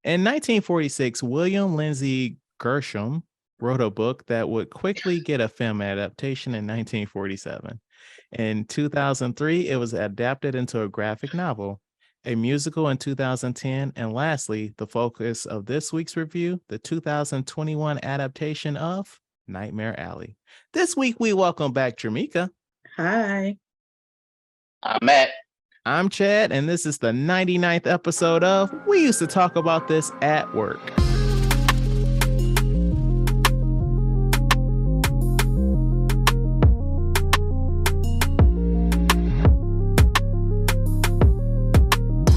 In 1946, William Lindsay Gershom wrote a book that would quickly get a film adaptation in 1947. In 2003, it was adapted into a graphic novel, a musical in 2010, and lastly, the focus of this week's review, the 2021 adaptation of Nightmare Alley. This week, we welcome back Germeka. Hi. I'm Matt. I'm Chad, and this is the 99th episode of We Used to Talk About This at Work.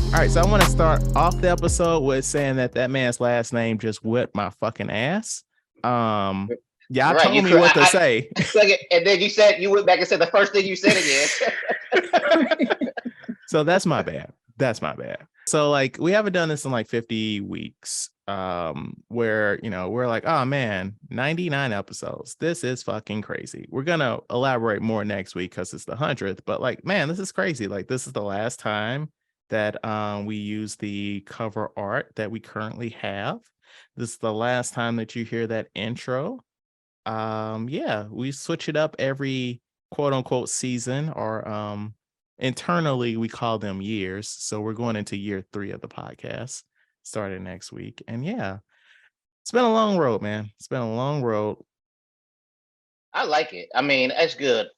All right, so I want to start off the episode with saying that man's last name just whipped my fucking ass. Y'all told me what to say. And then you went back and said the first thing you said again. So that's my bad. So like we haven't done this in like 50 weeks. Where we're like, oh man, 99 episodes. This is fucking crazy. We're gonna elaborate more next week because it's the 100th. But like, man, this is crazy. Like, this is the last time that we use the cover art that we currently have. This is the last time that you hear that intro. Yeah, we switch it up every quote unquote season, or internally we call them years. So we're going into year 3 of the podcast starting next week. And yeah, it's been a long road, man. It's been a long road. I like it. I mean, that's good.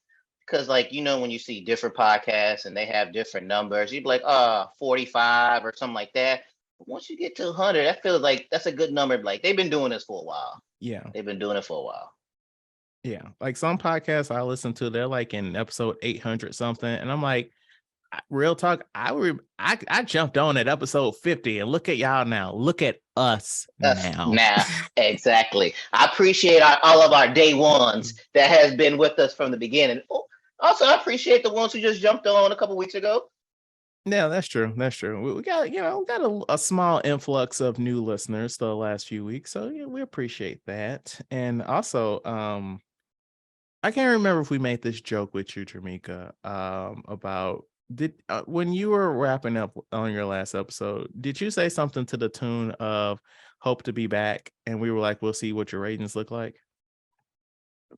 Because when you see different podcasts and they have different numbers, you'd be like, 45 or something like that. But once you get to 100, that feels like that's a good number. Like, they've been doing this for a while. Yeah. They've been doing it for a while. Yeah. Like some podcasts I listen to, they're like in episode 800 something. And I'm like, real talk, I jumped on at episode 50 and look at y'all now. Look at us now. Now, exactly. I appreciate all of our day ones that has been with us from the beginning. Also, I appreciate the ones who just jumped on a couple weeks ago. Yeah, that's true. We got a small influx of new listeners the last few weeks, so yeah, we appreciate that. And also, I can't remember if we made this joke with you, Germeka, about when you were wrapping up on your last episode, did you say something to the tune of "hope to be back"? And we were like, "We'll see what your ratings look like."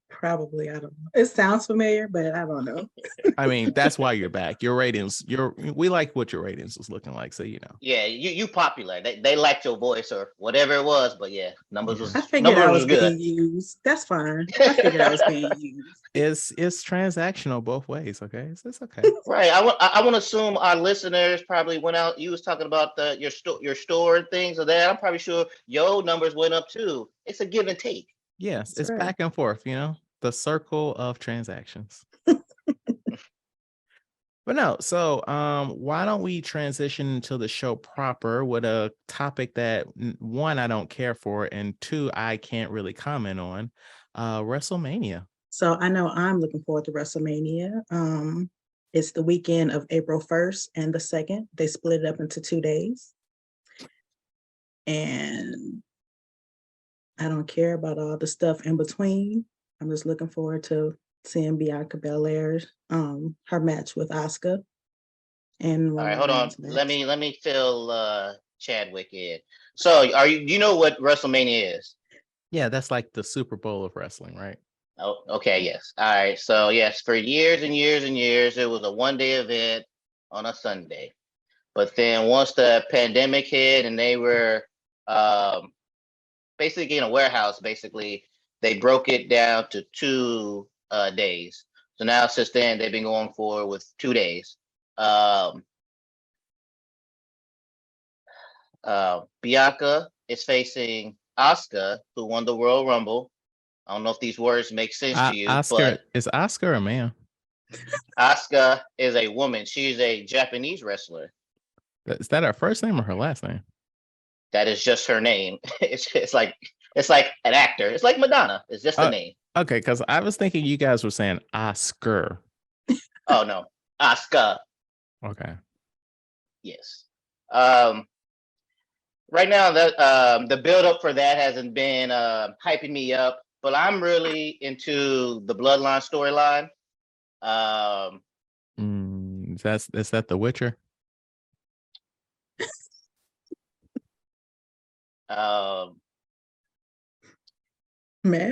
Probably, I don't know. It sounds familiar, but I don't know. I mean, that's why you're back. Your ratings, we like what your ratings was looking like, so Yeah, you popular. They liked your voice or whatever it was, but yeah, numbers was. I figured I was good. being used. That's fine. I figured I was being used. It's transactional both ways. Okay, it's okay. Right. I want to assume our listeners probably went out. You was talking about your store and things of that. I'm probably sure your numbers went up too. It's a give and take. Yes, That's it's right. back and forth, the circle of transactions. But no, so why don't we transition into the show proper with a topic that one, I don't care for, and two, I can't really comment on, WrestleMania. So I know I'm looking forward to WrestleMania. It's the weekend of April 1st and the 2nd. They split it up into 2 days. And I don't care about all the stuff in between. I'm just looking forward to seeing Bianca Belair's her match with Asuka. And all right, hold on. Let me fill Chadwick in. So, do you know what WrestleMania is? Yeah, that's like the Super Bowl of wrestling, right? Oh, okay, yes. All right. So, yes, for years and years and years, it was a one-day event on a Sunday. But then once the pandemic hit and they were basically in a warehouse, they broke it down to 2 days. So now since then they've been going forward with 2 days. Bianca is facing Asuka, who won the Royal Rumble. I don't know if these words make sense to you, but is Asuka a man? Asuka is a woman. She's a Japanese wrestler. Is that her first name or her last name? That is just her name. It's like an actor. It's like Madonna. It's just a name. Okay, because I was thinking you guys were saying Oscar. Oh no, Asuka. Okay. Yes. Right now, the build up for that hasn't been hyping me up, but I'm really into the Bloodline storyline. Is that The Witcher? Matt?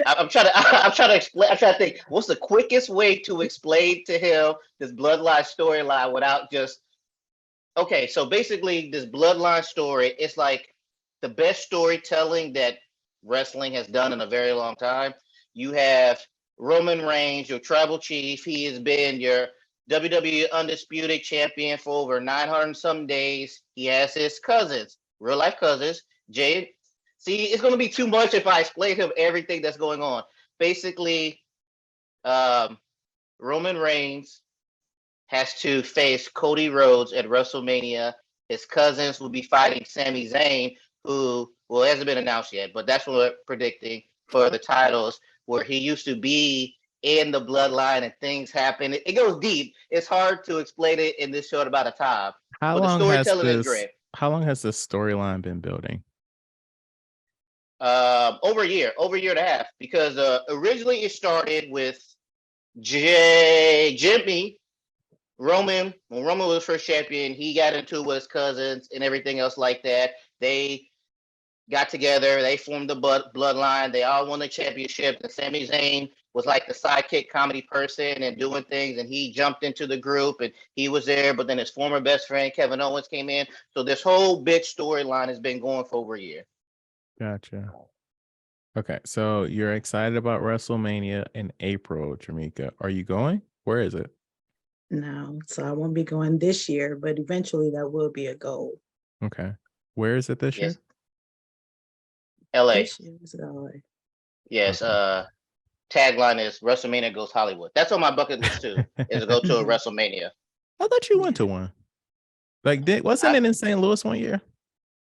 I'm trying to explain. I'm trying to think what's the quickest way to explain to him this Bloodline storyline without just okay. So basically, this Bloodline story, it's like the best storytelling that wrestling has done in a very long time. You have Roman Reigns, your tribal chief. He has been your WWE Undisputed Champion for over 900 some days. He has his cousins, real life cousins, Jay. See, it's going to be too much if I explain to him everything that's going on. Basically, Roman Reigns has to face Cody Rhodes at WrestleMania. His cousins will be fighting Sami Zayn, who, well, it hasn't been announced yet, but that's what we're predicting for the titles, where he used to be in the bloodline and things happen. It goes deep. It's hard to explain it in this short amount of time. How But the long storytelling is great. How long has this storyline been building? Over a year and a half, because originally it started with Jimmy Roman. When Roman was first champion, he got into it with his cousins and everything else like that. They got together, they formed the bloodline, they all won the championship, and Sami Zayn was like the sidekick comedy person and doing things, and he jumped into the group and he was there, but then his former best friend Kevin Owens came in. So this whole big storyline has been going for over a year. Gotcha. Okay, so you're excited about WrestleMania in April, Germeka. Are you going? Where is it? No, so I won't be going this year, but eventually that will be a goal. Okay. Where is it this year? LA. This year is LA. Yes, tagline is WrestleMania goes Hollywood. That's on my bucket list too, is to go to a WrestleMania. I thought you went to one. Like, wasn't it in St. Louis one year?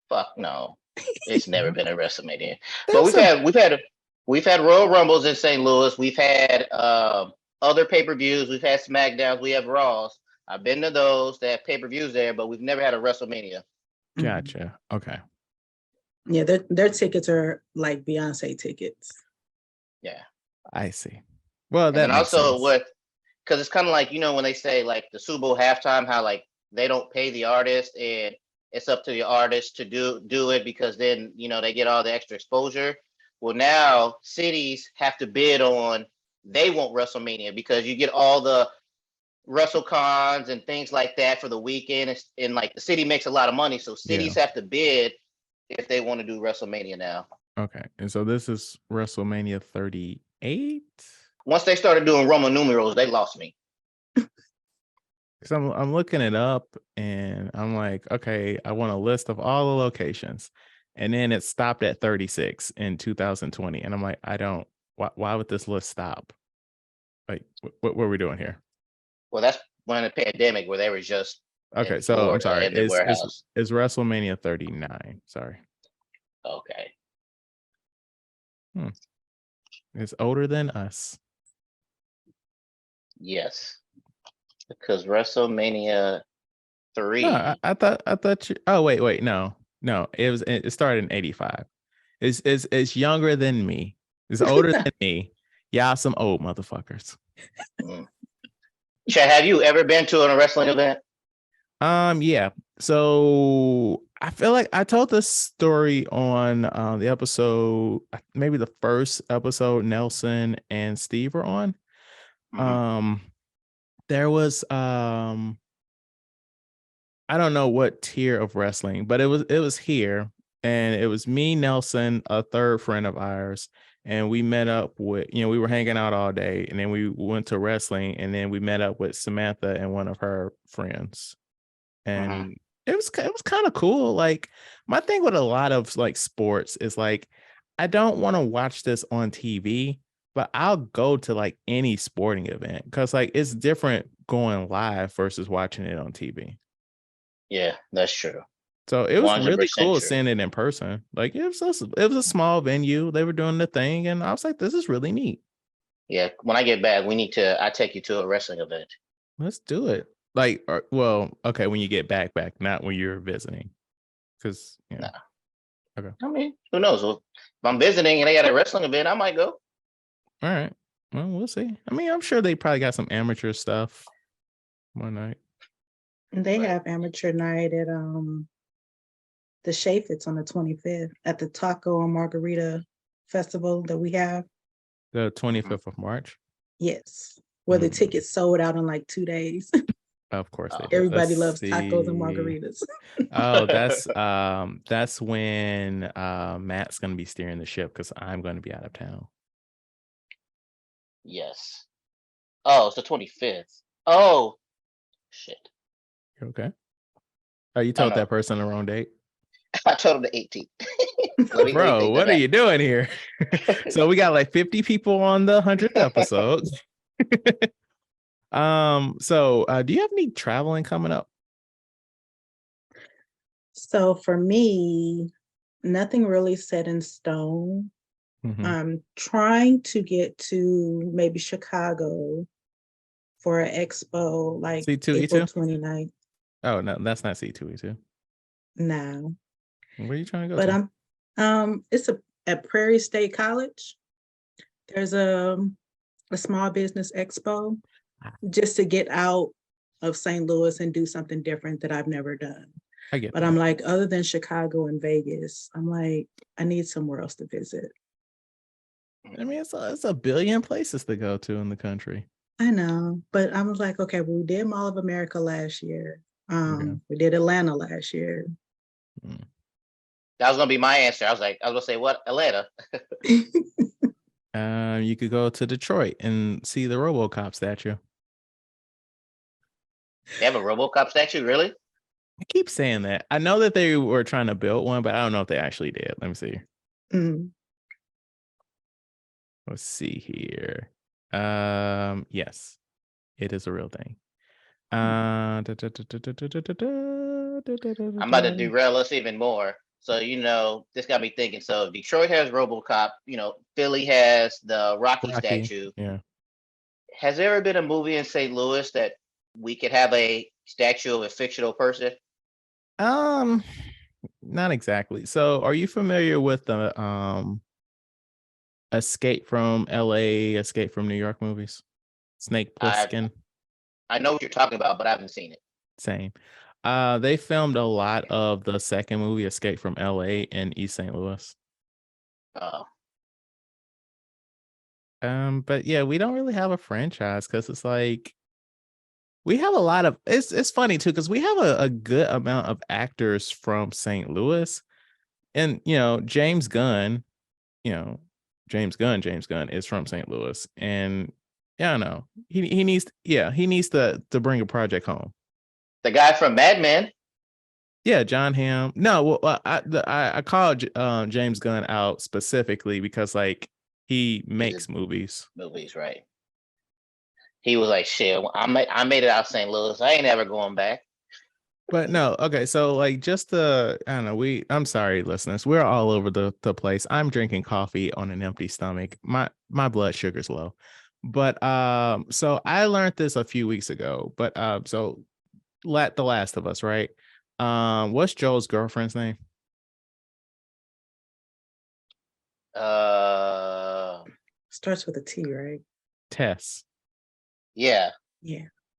Fuck no. It's never been a WrestleMania. But we've had Royal Rumbles in St. Louis. We've had other pay-per-views. We've had SmackDowns. We have Raws. I've been to those that have pay-per-views there, but we've never had a WrestleMania. Gotcha. Okay. Yeah, their tickets are like Beyonce tickets. Yeah. I see. Well, that and makes also sense. because it's kind of like, when they say like the Super Bowl halftime, how like they don't pay the artist and it's up to the artist to do it because then, they get all the extra exposure. Well, now cities have to bid on, they want WrestleMania because you get all the WrestleCons and things like that for the weekend. And like the city makes a lot of money. So cities have to bid if they want to do WrestleMania now. Okay. And so this is WrestleMania 38? Once they started doing Roman numerals, they lost me. Because I'm looking it up and I'm like, okay, I want a list of all the locations. And then it stopped at 36 in 2020. And I'm like, why would this list stop? Like, what were we doing here? Well, that's when the pandemic where they were just okay. So I'm sorry. It's WrestleMania 39. Sorry. Okay. It's older than us. Yes. Because WrestleMania 3. No, I thought you. Oh wait, no. It started in 85. It's younger than me. It's older than me. Y'all some old motherfuckers. Chad, have you ever been to a wrestling event? Yeah. So I feel like I told this story on the episode, maybe the first episode Nelson and Steve were on. There was I don't know what tier of wrestling, but it was here, and it was me, Nelson, a third friend of ours, and we met up with, we were hanging out all day, and then we went to wrestling, and then we met up with Samantha and one of her friends, and it was kind of cool. Like, my thing with a lot of like sports is like, I don't want to watch this on TV, but I'll go to like any sporting event because like it's different going live versus watching it on TV. Yeah, that's true. So it was really cool seeing it in person. Like it was a small venue. They were doing the thing, and I was like, "This is really neat." Yeah, when I get back, I take you to a wrestling event. Let's do it. Like, okay, when you get back, not when you're visiting, because Nah. Okay. I mean, who knows? Well, if I'm visiting and they got a wrestling event, I might go. All right. Well, we'll see. I mean, I'm sure they probably got some amateur stuff one night. They have amateur night at the Chaffetz on the 25th at the Taco and Margarita Festival that we have. The 25th of March. Yes, where the tickets sold out in like 2 days. Of course they do. Everybody loves tacos and margaritas. Oh, that's when Matt's gonna be steering the ship because I'm gonna be out of town. Yes. Oh, it's the 25th. Oh, shit. You okay? Oh, you told no. that person the wrong date? I told him the 18th. Bro, what are you doing here? So we got like 50 people on the 100th episode. So do you have any traveling coming up? So for me, nothing really set in stone. I'm trying to get to maybe Chicago for an expo, like C2E2? April 29th. Oh no, that's not C2E2. No. Where are you trying to go But to? it's at Prairie State College. There's a small business expo just to get out of St. Louis and do something different that I've never done. I get But that. I'm like, other than Chicago and Vegas, I'm like, I need somewhere else to visit. I mean, it's a billion places to go to in the country. I know, but I was like, okay, well, we did Mall of America last year. Okay. We did Atlanta last year. That was gonna be my answer. I was gonna say what? Atlanta. You could go to Detroit and see the RoboCop statue. They have a RoboCop statue, really? I keep saying that. I know that they were trying to build one, but I don't know if they actually did. Let me see. Let's see here. Yes, it is a real thing. I'm about to derail us even more. So, this got me thinking. So Detroit has RoboCop, Philly has the Rocky statue. Yeah. Has there ever been a movie in St. Louis that we could have a statue of a fictional person? Not exactly. So are you familiar with the Escape from LA, Escape from New York movies? Snake Plissken. I know what you're talking about, but I haven't seen it. Same. They filmed a lot of the second movie, Escape from LA, in East St. Louis. Oh. But yeah, we don't really have a franchise because it's like we have a lot of it's funny too, because we have a good amount of actors from St. Louis. And James Gunn is from St. Louis. And yeah, I don't know. He needs to bring a project home. The guy from Mad Men. Yeah, John Hamm. No, well, I called James Gunn out specifically because like he makes movies. Movies, right? He was like, "Shit, I made it out of St. Louis. I ain't ever going back." But no, okay. So like, I don't know. I'm sorry, listeners. We're all over the place. I'm drinking coffee on an empty stomach. My blood sugar's low. But so I learned this a few weeks ago. But so The Last of Us, right? What's Joel's girlfriend's name? Starts with a T, right? Tess. Yeah.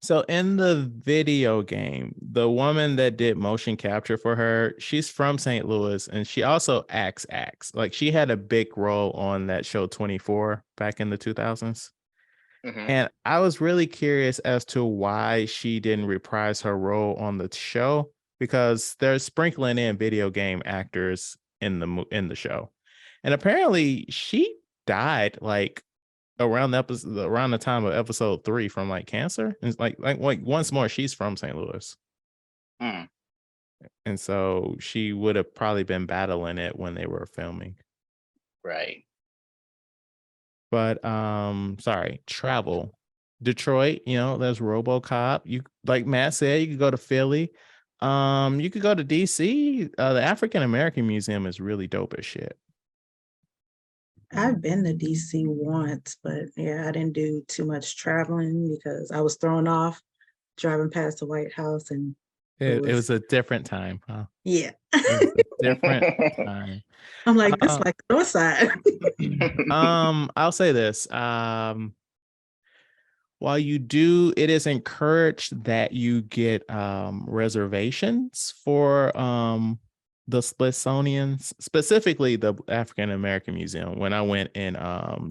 So in the video game, the woman that did motion capture for her, she's from St. Louis, and she also acts. Like she had a big role on that show 24 back in the 2000s. And I was really curious as to why she didn't reprise her role on the show, because they're sprinkling in video game actors in the show. And apparently she died like around the time of episode 3 from like cancer. And like once more, she's from St. Louis. And so she would have probably been battling it when they were filming. Right. But sorry, travel. Detroit, there's RoboCop. You, like Matt said, you could go to Philly. You could go to DC. The African American Museum is really dope as shit. I've been to DC once, but yeah, I didn't do too much traveling because I was thrown off driving past the White House, and it was a different time, huh? Yeah. It was a different time. I'm like, this like the north side. I'll say this. While it is encouraged that you get reservations for the Smithsonian's, specifically the African American Museum, when I went in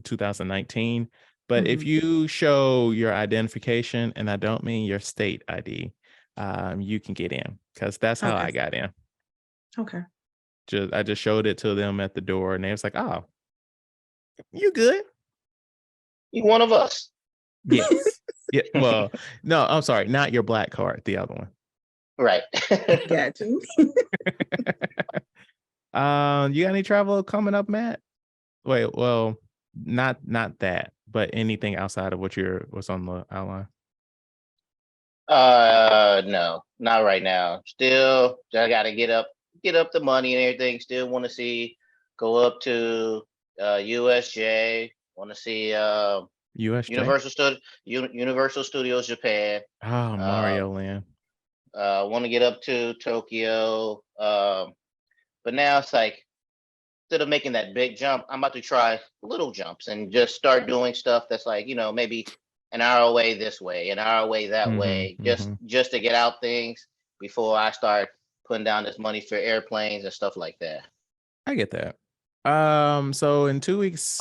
2019. But if you show your identification, and I don't mean your state ID, you can get in, because that's how I got in. Okay. I just showed it to them at the door, and they was like, "Oh, you good? You one of us." Yes. Yeah. Well, no, I'm sorry, not your black card, the other one. Right. Got you. You got any travel coming up, Matt? Wait, well, not that, but anything outside of what's on the outline? No, not right now. Still, I gotta get up the money and everything. Still want to go up to USJ. Want to see USJ? Universal Studios Japan. Oh, Mario Land. Want to get up to Tokyo. But now it's like, instead of making that big jump, I'm about to try little jumps and just start doing stuff that's like, maybe an hour away this way, an hour away that way, just to get out things before I start putting down this money for airplanes and stuff like that. I get that. So in 2 weeks,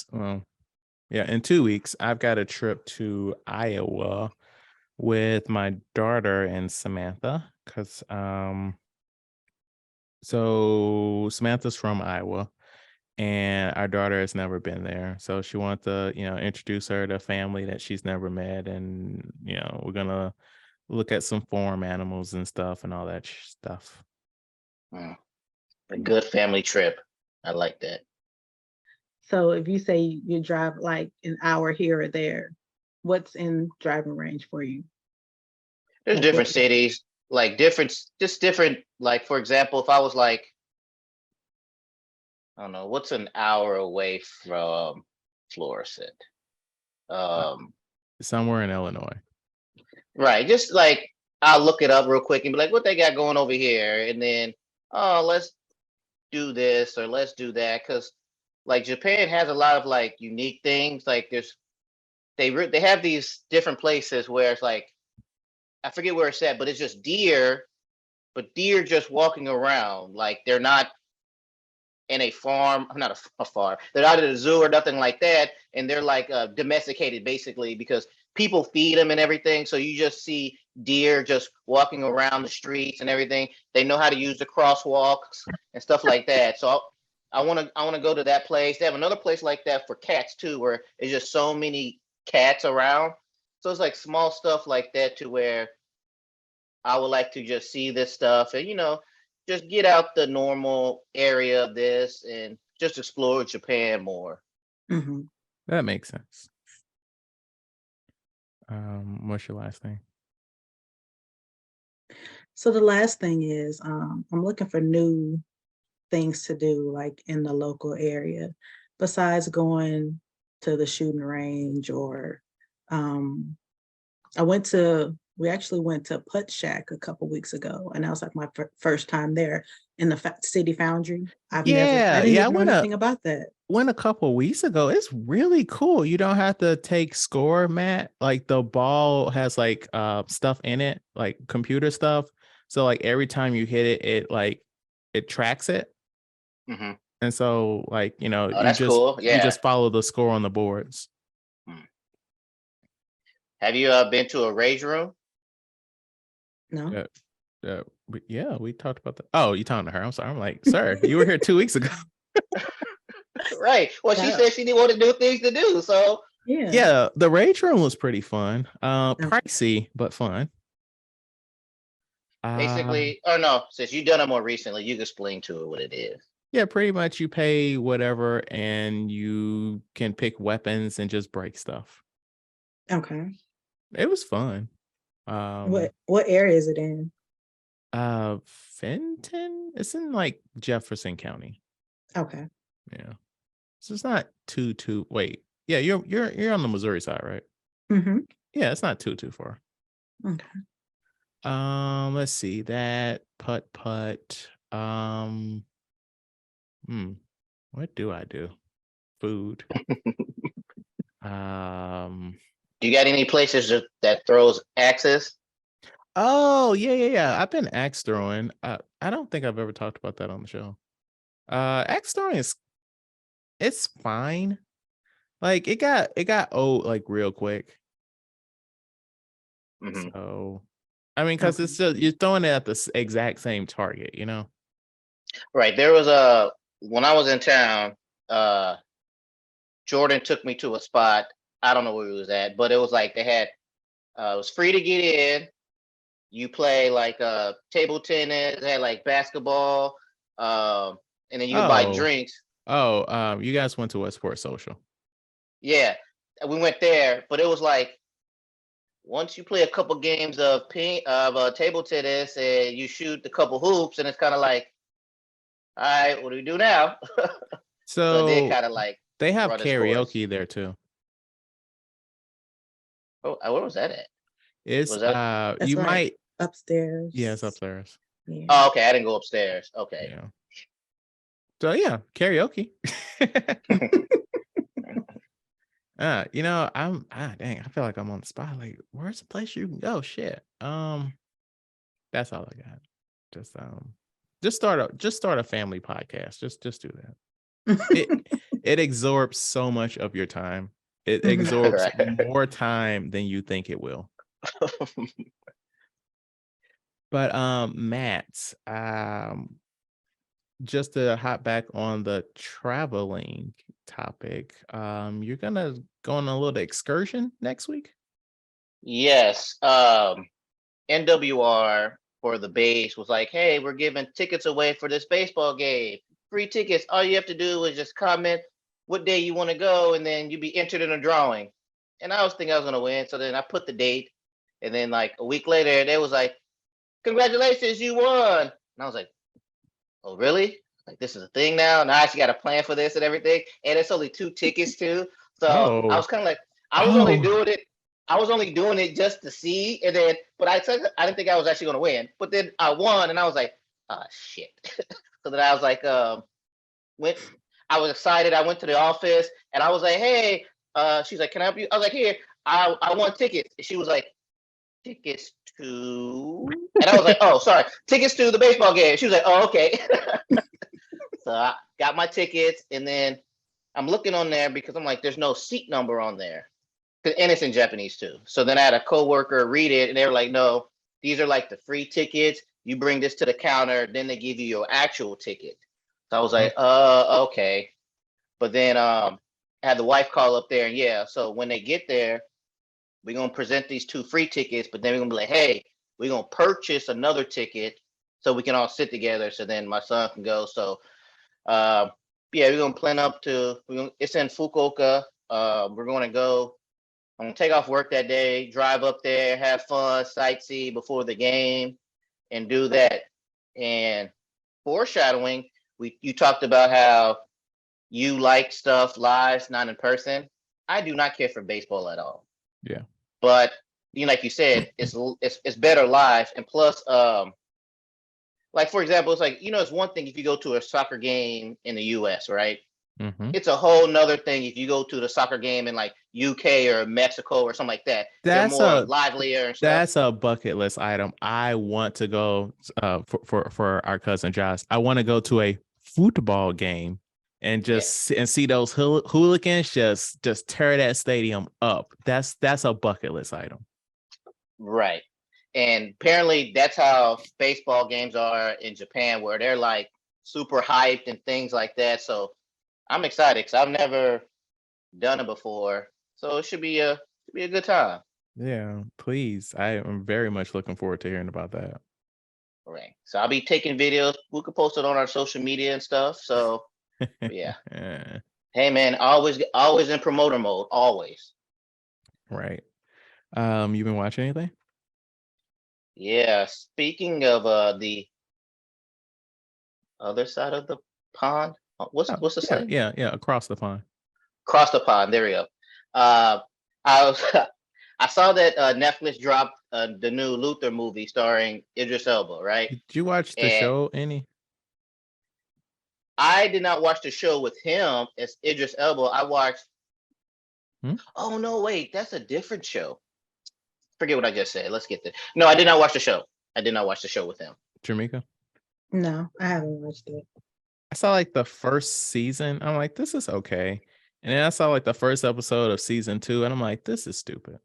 in 2 weeks, I've got a trip to Iowa with my daughter and Samantha, because so Samantha's from Iowa, and our daughter has never been there, so she wants to introduce her to family that she's never met, and we're gonna look at some farm animals and stuff and all that stuff. A good family trip. I like that. So if you say you drive like an hour here or there, what's in driving range for you? There's different cities, like different, like, for example, if I was like, I don't know, what's an hour away from Florissant? Somewhere in Illinois. Right. Just like, I'll look it up real quick and be like, what they got going over here? And then, let's do this or let's do that. Cause like Japan has a lot of like unique things. Like they have these different places where it's like, I forget where it's at, but it's just deer, but deer just walking around. Like they're not in a farm, not a farm. They're not at a zoo or nothing like that. And they're like domesticated basically because people feed them and everything. So you just see deer just walking around the streets and everything. They know how to use the crosswalks and stuff like that. So I want to go to that place. They have another place like that for cats too, where it's just so many cats around. So it's like small stuff like that to where I would like to just see this stuff and just get out the normal area of this and just explore Japan more. That makes sense. What's your last thing? So the last thing is I'm looking for new things to do like in the local area besides going to the shooting range or we actually went to Putt Shack a couple weeks ago, and that was like my first time there in the City Foundry. I didn't even know anything about that. Went a couple weeks ago. It's really cool. You don't have to take score, Matt. Like the ball has like stuff in it, like computer stuff. So like every time you hit it, it tracks it. And so like that's cool. Yeah. You just follow the score on the boards. Have you been to a rage room? No. Yeah, we talked about that. Oh, you talking to her? I'm sorry. I'm like, sir, you were here 2 weeks ago. Right. Well, she said she didn't want to do things to do. So yeah, the rage room was pretty fun. Pricey but fun. Basically, or no, since you've done it more recently, you can explain to her what it is. Yeah, pretty much. You pay whatever, and you can pick weapons and just break stuff. Okay. It was fun. What area is it in? Fenton. It's in like Jefferson County. Okay. Yeah. So it's not too. Wait. Yeah, you're on the Missouri side, right? Yeah, it's not too far. Okay. Let's see that putt. What do I do? Food. Do you got any places that throws axes? Oh, yeah. I've been axe throwing. I don't think I've ever talked about that on the show. Axe throwing it's fine. Like it got old like real quick. Mm-hmm. So, I mean, because it's just you're throwing it at the exact same target, you know. Right. There was when I was in town, Jordan took me to a spot. I don't know where he was at, but it was like they had it was free to get in. You play like table tennis, they had like basketball, and then you can buy drinks. You guys went to Westport Social. Yeah, we went there, but it was like once you play a couple games of table tennis and you shoot a couple hoops, and it's kind of like, all right, what do we do now? So they kind of like they have karaoke there too. Oh, where was that at? It's you right. might upstairs. Yeah, it's upstairs. Yeah. Oh, okay. I didn't go upstairs. Okay. Yeah. So yeah, karaoke. I'm dang, I feel like I'm on the spot. Like, where's the place you can go? Shit. That's all I got. Just start a family podcast. Just do that. It absorbs so much of your time. It absorbs more time than you think it will. But Matt, just to hop back on the traveling topic, you're gonna go on a little excursion next week? Yes. NWR for the base was like, hey, we're giving tickets away for this baseball game. Free tickets. All you have to do is just comment what day you want to go, and then you'll be entered in a drawing. And I was thinking I was gonna win. So then I put the date, and then like a week later, they was like, congratulations, you won. And I was like, oh, really? Like, this is a thing now? Now I actually got a plan for this and everything. And it's only 2 tickets too. So I was kind of like, I was only doing it just to see. And then, but I didn't think I was actually going to win. But then I won, and I was like, oh, shit. So then I was like, I was excited. I went to the office, and I was like, hey, she's like, can I help you? I was like, here, I want tickets. And she was like, tickets to, and I was like, oh, sorry, tickets to the baseball game. She was like, oh, okay. So I got my tickets, and then I'm looking on there because I'm like, there's no seat number on there, and it's in Japanese too. So then I had a coworker read it, and they were like, no, these are like the free tickets. You bring this to the counter, then they give you your actual ticket. So I was like, okay. But then I had the wife call up there, and yeah, so when they get there, we're going to present these 2 free tickets, but then we're going to be like, hey, we're going to purchase another ticket so we can all sit together, so then my son can go. So, yeah, we're going to plan up to, it's in Fukuoka. We're going to go, I'm going to take off work that day, drive up there, have fun, sightsee before the game, and do that. And foreshadowing, you talked about how you like stuff live, not in person. I do not care for baseball at all. Yeah. But like you said, it's better live, and plus, like for example, it's like it's one thing if you go to a soccer game in the U.S., right? Mm-hmm. It's a whole nother thing if you go to the soccer game in like UK or Mexico or something like that. They're more livelier and stuff. That's a bucket list item. I want to go for our cousin Josh. I want to go to a football game and just and see those hooligans just tear that stadium up. That's a bucket list item. Right. And apparently that's how baseball games are in Japan, where they're like super hyped and things like that. So I'm excited because I've never done it before. So it should be a good time. Yeah, please. I am very much looking forward to hearing about that. Right. So I'll be taking videos. We could post it on our social media and stuff. So yeah. Hey man, always in promoter mode, always. Right. You been watching anything? Yeah. Speaking of the other side of the pond, what's the site? Yeah, across the pond. Across the pond. There we go. I saw that Netflix dropped the new Luther movie starring Idris Elba. Right? Did you watch the show any? I did not watch the show with him as Idris Elba. I watched. Oh no! Wait, that's a different show. forget what I just said. Let's get this. No, I did not watch the show. I did not watch the show with him. Germeka? No, I haven't watched it. I saw like the first season. I'm like, this is okay. And then I saw like the first episode of season 2, and I'm like, this is stupid.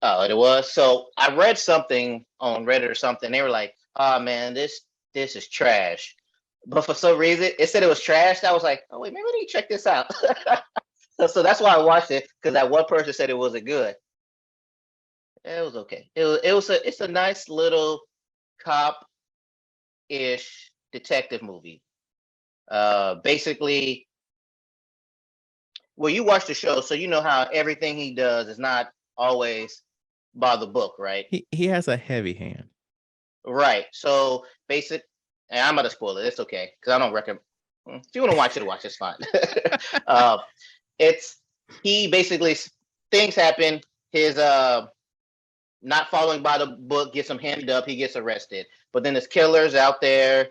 Oh, it was. So I read something on Reddit or something. They were like, "Oh man, this is trash." But for some reason, it said it was trash. I was like, "Oh wait, maybe I need to check this out." so that's why I watched it, because that one person said it wasn't good. It was okay. It's a nice little cop-ish detective movie. Basically, well, you watch the show, so you know how everything he does is not always by the book, right? He has a heavy hand. Right. So and I'm gonna spoil it. It's okay, because I don't recommend. If you want to watch it, it's fine. It's he basically, things happen. His not following by the book gets him handed up. He gets arrested. But then there's killers out there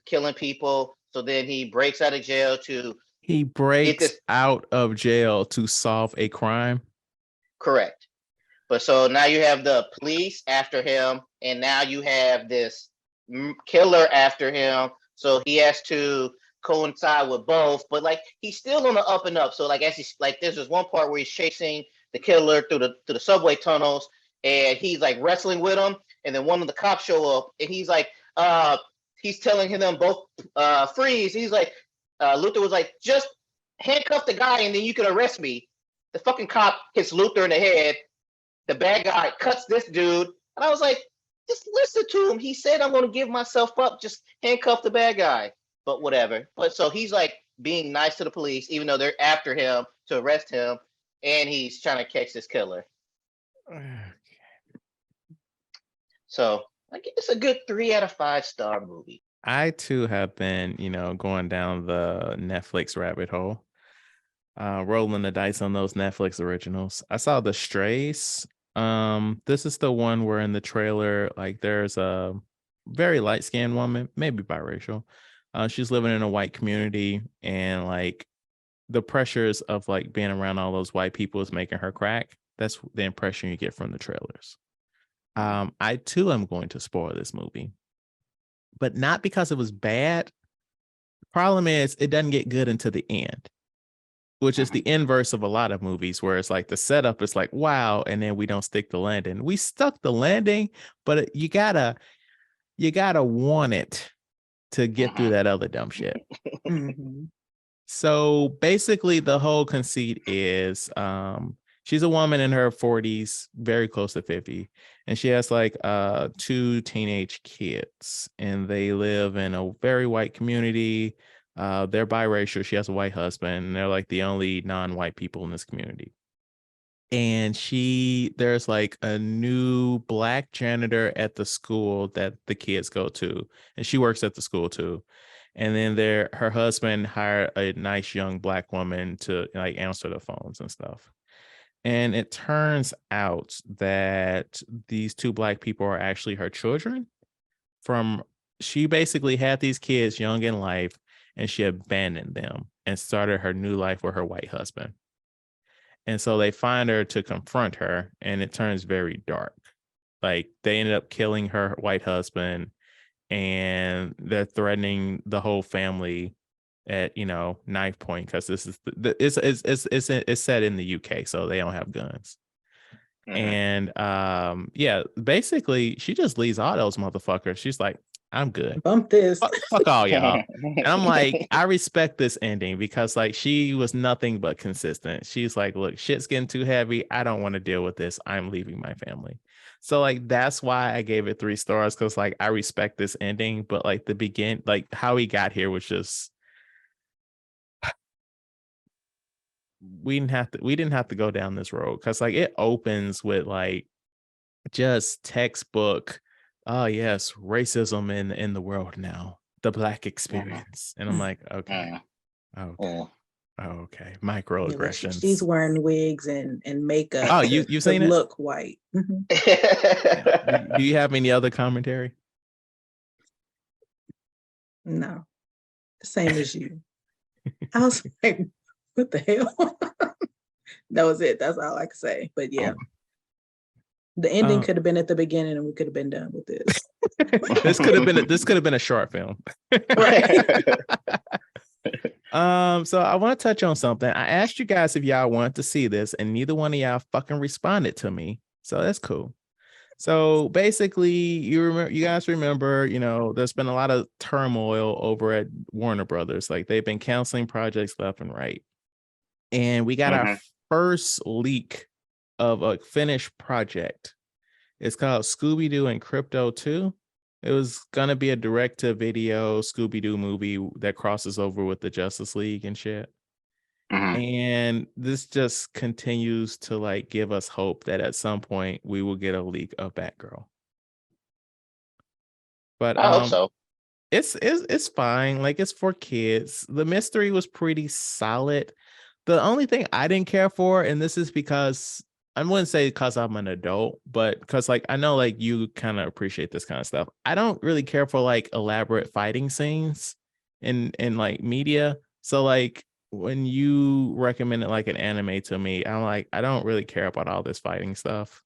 killing people. So then he breaks out of jail to. He breaks out of jail to solve a crime. Correct. But so now you have the police after him, and now you have this killer after him. So he has to coincide with both, but like he's still on the up and up. So like, as he's like, there's this one part where he's chasing the killer through the subway tunnels, and he's like wrestling with him, and then one of the cops show up, and he's like, he's telling them both freeze. He's like, Luther was like, just handcuff the guy, and then you can arrest me. The fucking cop hits Luther in the head. The bad guy cuts this dude. And I was like, just listen to him. He said, I'm going to give myself up. Just handcuff the bad guy. But whatever. But so he's like being nice to the police, even though they're after him to arrest him. And he's trying to catch this killer. So I guess it's a good 3 out of 5 star movie. I too have been, going down the Netflix rabbit hole. Rolling the dice on those Netflix originals. I saw The Strays. This is the one where in the trailer, like, there's a very light-skinned woman, maybe biracial. She's living in a white community, and like the pressures of like being around all those white people is making her crack. That's the impression you get from the trailers. I too am going to spoil this movie, but not because it was bad. The problem is it doesn't get good until the end, which is the inverse of a lot of movies where it's like the setup is like, wow, and then we don't stick the landing. We stuck the landing, but you gotta want it to get through that other dumb shit. So basically the whole conceit is she's a woman in her 40s, very close to 50, and she has like 2 teenage kids, and they live in a very white community. They're biracial. She has a white husband, and they're like the only non-white people in this community. And there's like a new black janitor at the school that the kids go to, and she works at the school too. And then her husband hired a nice young black woman to like answer the phones and stuff. And it turns out that these 2 black people are actually her children. She basically had these kids young in life, and she abandoned them and started her new life with her white husband. And so they find her to confront her, and it turns very dark. Like, they ended up killing her white husband, and they're threatening the whole family at knife point, because this is it's set in the UK, so they don't have guns. And basically she just leaves all those motherfuckers. She's like, I'm good. Bump this. Fuck all y'all. And I'm like, I respect this ending, because like she was nothing but consistent. She's like, look, shit's getting too heavy. I don't want to deal with this. I'm leaving my family. So like that's why I gave it 3 stars, because like I respect this ending, but like like how he got here was just we didn't have to go down this road, because like it opens with like just textbook, oh yes, racism in the world now, the black experience. And I'm like, okay. Microaggressions. She's wearing wigs and makeup. Oh, you've seen it? Look white. Do you have any other commentary? No, same as you. I was like, what the hell? That was it. That's all I can say. But yeah. The ending could have been at the beginning and we could have been done with this. This could have been a short film. Right. So I want to touch on something. I asked you guys if y'all wanted to see this, and neither one of y'all fucking responded to me. So that's cool. So basically, you guys remember, there's been a lot of turmoil over at Warner Brothers. Like they've been canceling projects left and right. And we got our first leak of a finished project. It's called Scooby Doo and KryptoToo. It was going to be a direct-to-video Scooby Doo movie that crosses over with the Justice League and shit. And this just continues to like give us hope that at some point we will get a leak of Batgirl. But I hope so. It's fine. Like it's for kids. The mystery was pretty solid. The only thing I didn't care for, and this is because I wouldn't say because I'm an adult, but because like I know like you kind of appreciate this kind of stuff. I don't really care for like elaborate fighting scenes in like media. So like when you recommended like an anime to me, I'm like, I don't really care about all this fighting stuff.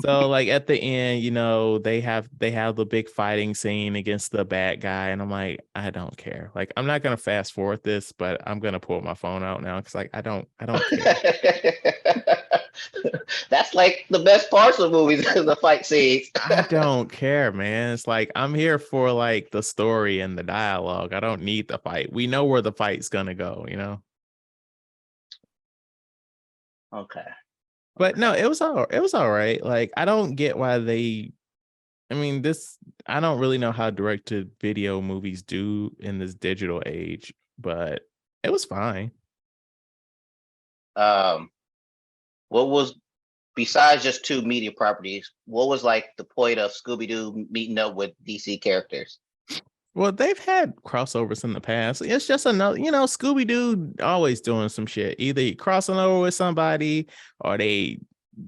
So like at the end, they have the big fighting scene against the bad guy, and I'm like, I don't care. Like I'm not gonna fast forward this, but I'm gonna pull my phone out now because like I don't care. That's like the best parts of movies, the fight scenes. I don't care, man. It's like I'm here for like the story and the dialogue. I don't need the fight. We know where the fight's gonna go, Okay. But no, it was all right. Like I don't get why I don't really know how direct to video movies do in this digital age, but it was fine. What was, besides just two media properties, what was like the point of Scooby Doo meeting up with DC characters? Well, they've had crossovers in the past. It's just another, Scooby Doo always doing some shit. Either he crossing over with somebody or they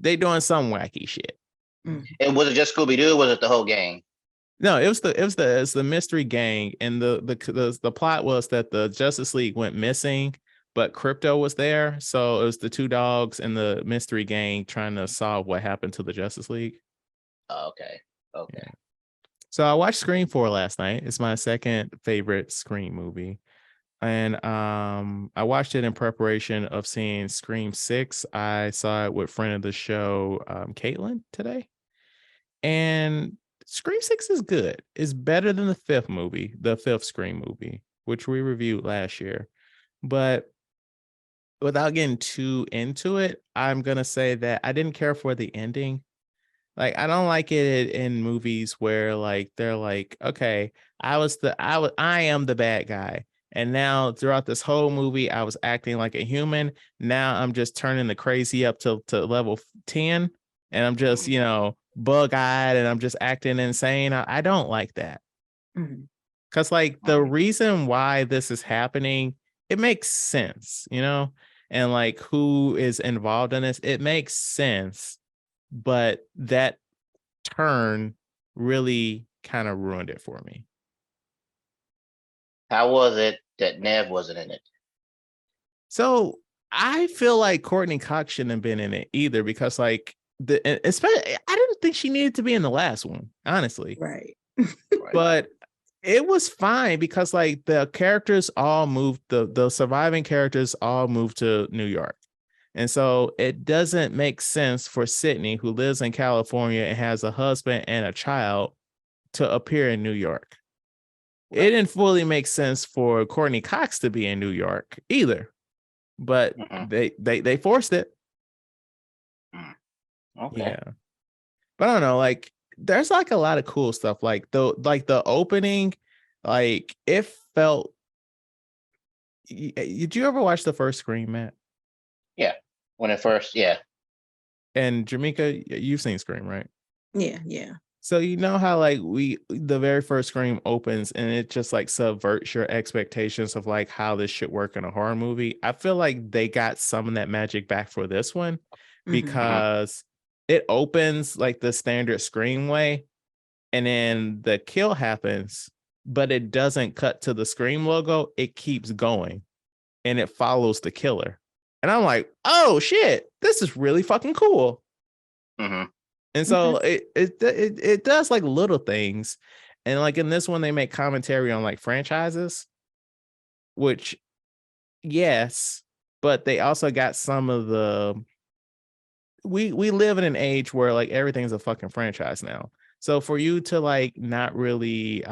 doing some wacky shit. And was it just Scooby Doo? Was it the whole gang? No, it's the mystery gang, and the plot was that the Justice League went missing, but Krypto was there, so it was the two dogs and the mystery gang trying to solve what happened to the Justice League. Oh, okay. Yeah. So I watched Scream 4 last night. It's my second favorite Scream movie. And I watched it in preparation of seeing Scream 6. I saw it with friend of the show, Caitlin, today. And Scream 6 is good. It's better than the fifth Scream movie, which we reviewed last year. But without getting too into it, I'm going to say that I didn't care for the ending. Like, I don't like it in movies where like they're like, okay, I am the bad guy. And now throughout this whole movie, I was acting like a human. Now I'm just turning the crazy up to level 10. And I'm just, bug-eyed and I'm just acting insane. I don't like that. Because like the reason why this is happening, it makes sense, and like who is involved in this, it makes sense. But that turn really kind of ruined it for me. How was it that Nev wasn't in it? So I feel like Courtney Cox shouldn't have been in it either, because like especially I didn't think she needed to be in the last one, honestly. Right. But it was fine because like the characters all moved, the surviving characters all moved to New York. And so it doesn't make sense for Sydney, who lives in California and has a husband and a child, to appear in New York. Right. It didn't fully make sense for Courtney Cox to be in New York either, but they forced it. Okay. Yeah. But I don't know, like there's like a lot of cool stuff. Like the opening, like it felt. Did you ever watch the first Scream, Matt? Yeah, when it first, yeah. And Germeka, you've seen Scream, right? Yeah. So you know how like the very first Scream opens and it just like subverts your expectations of like how this should work in a horror movie. I feel like they got some of that magic back for this one because it opens like the standard Scream way, and then the kill happens, but it doesn't cut to the Scream logo. It keeps going and it follows the killer. And I'm like, oh shit, this is really fucking cool. Mm-hmm. And so it does like little things. And like in this one, they make commentary on like franchises, which yes, but they also got some of the we live in an age where like everything's a fucking franchise now. So for you to like not really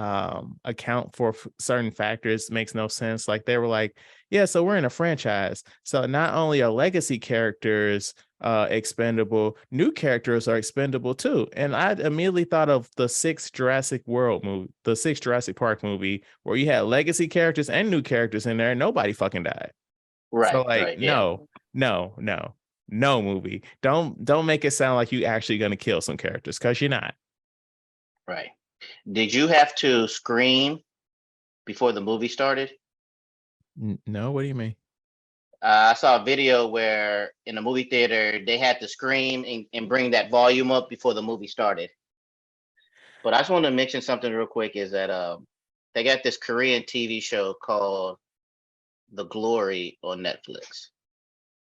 account for certain factors makes no sense. Like they were like, yeah, so we're in a franchise. So not only are legacy characters expendable, new characters are expendable too. And I immediately thought of the sixth Jurassic Park movie, where you had legacy characters and new characters in there, and nobody fucking died. Right. So like, right, yeah. no movie. Don't make it sound like you actually gonna kill some characters, because you're not. Right. Did you have to scream before the movie started? No, what do you mean? I saw a video where in the movie theater they had to scream and bring that volume up before the movie started. But I just want to mention something real quick, is that they got this Korean TV show called The Glory on Netflix.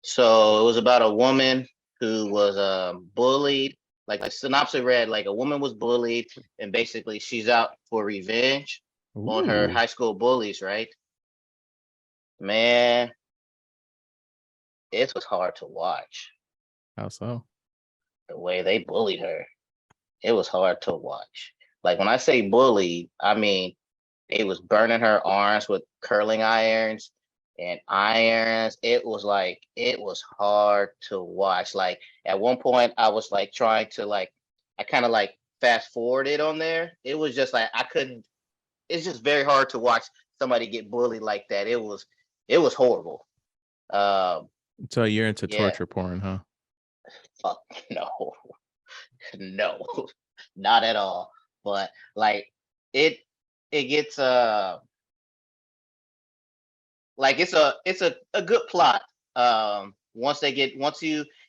So it was about a woman who was bullied. Like the synopsis read, like a woman was bullied, and basically she's out for revenge on her high school bullies, right? Man, it was hard to watch. How so? The way they bullied her, it was hard to watch. Like when I say bullied, I mean it was burning her arms with curling irons and irons. It was hard to watch. Like at one point I was like trying to I kind of like fast forwarded on there. It was just like I couldn't. It's just very hard to watch somebody get bullied like that. It was horrible. So you're into torture porn, huh? Fuck no, no, not at all. But like it gets like it's a good plot.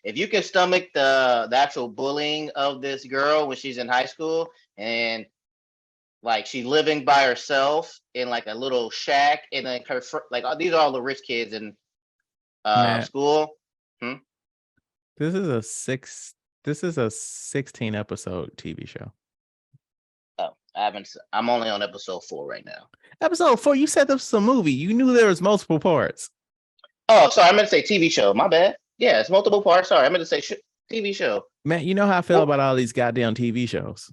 If you can stomach the actual bullying of this girl when she's in high school, and like she's living by herself in like a little shack, and then these are all the rich kids in school. This is a 16 episode TV show. Oh, I'm only on episode 4 right now. Episode 4, you said this was a movie. You knew there was multiple parts. Oh, sorry, I meant to say TV show. My bad. Yeah, it's multiple parts. Sorry, I meant to say TV show. Man, you know how I feel about all these goddamn TV shows.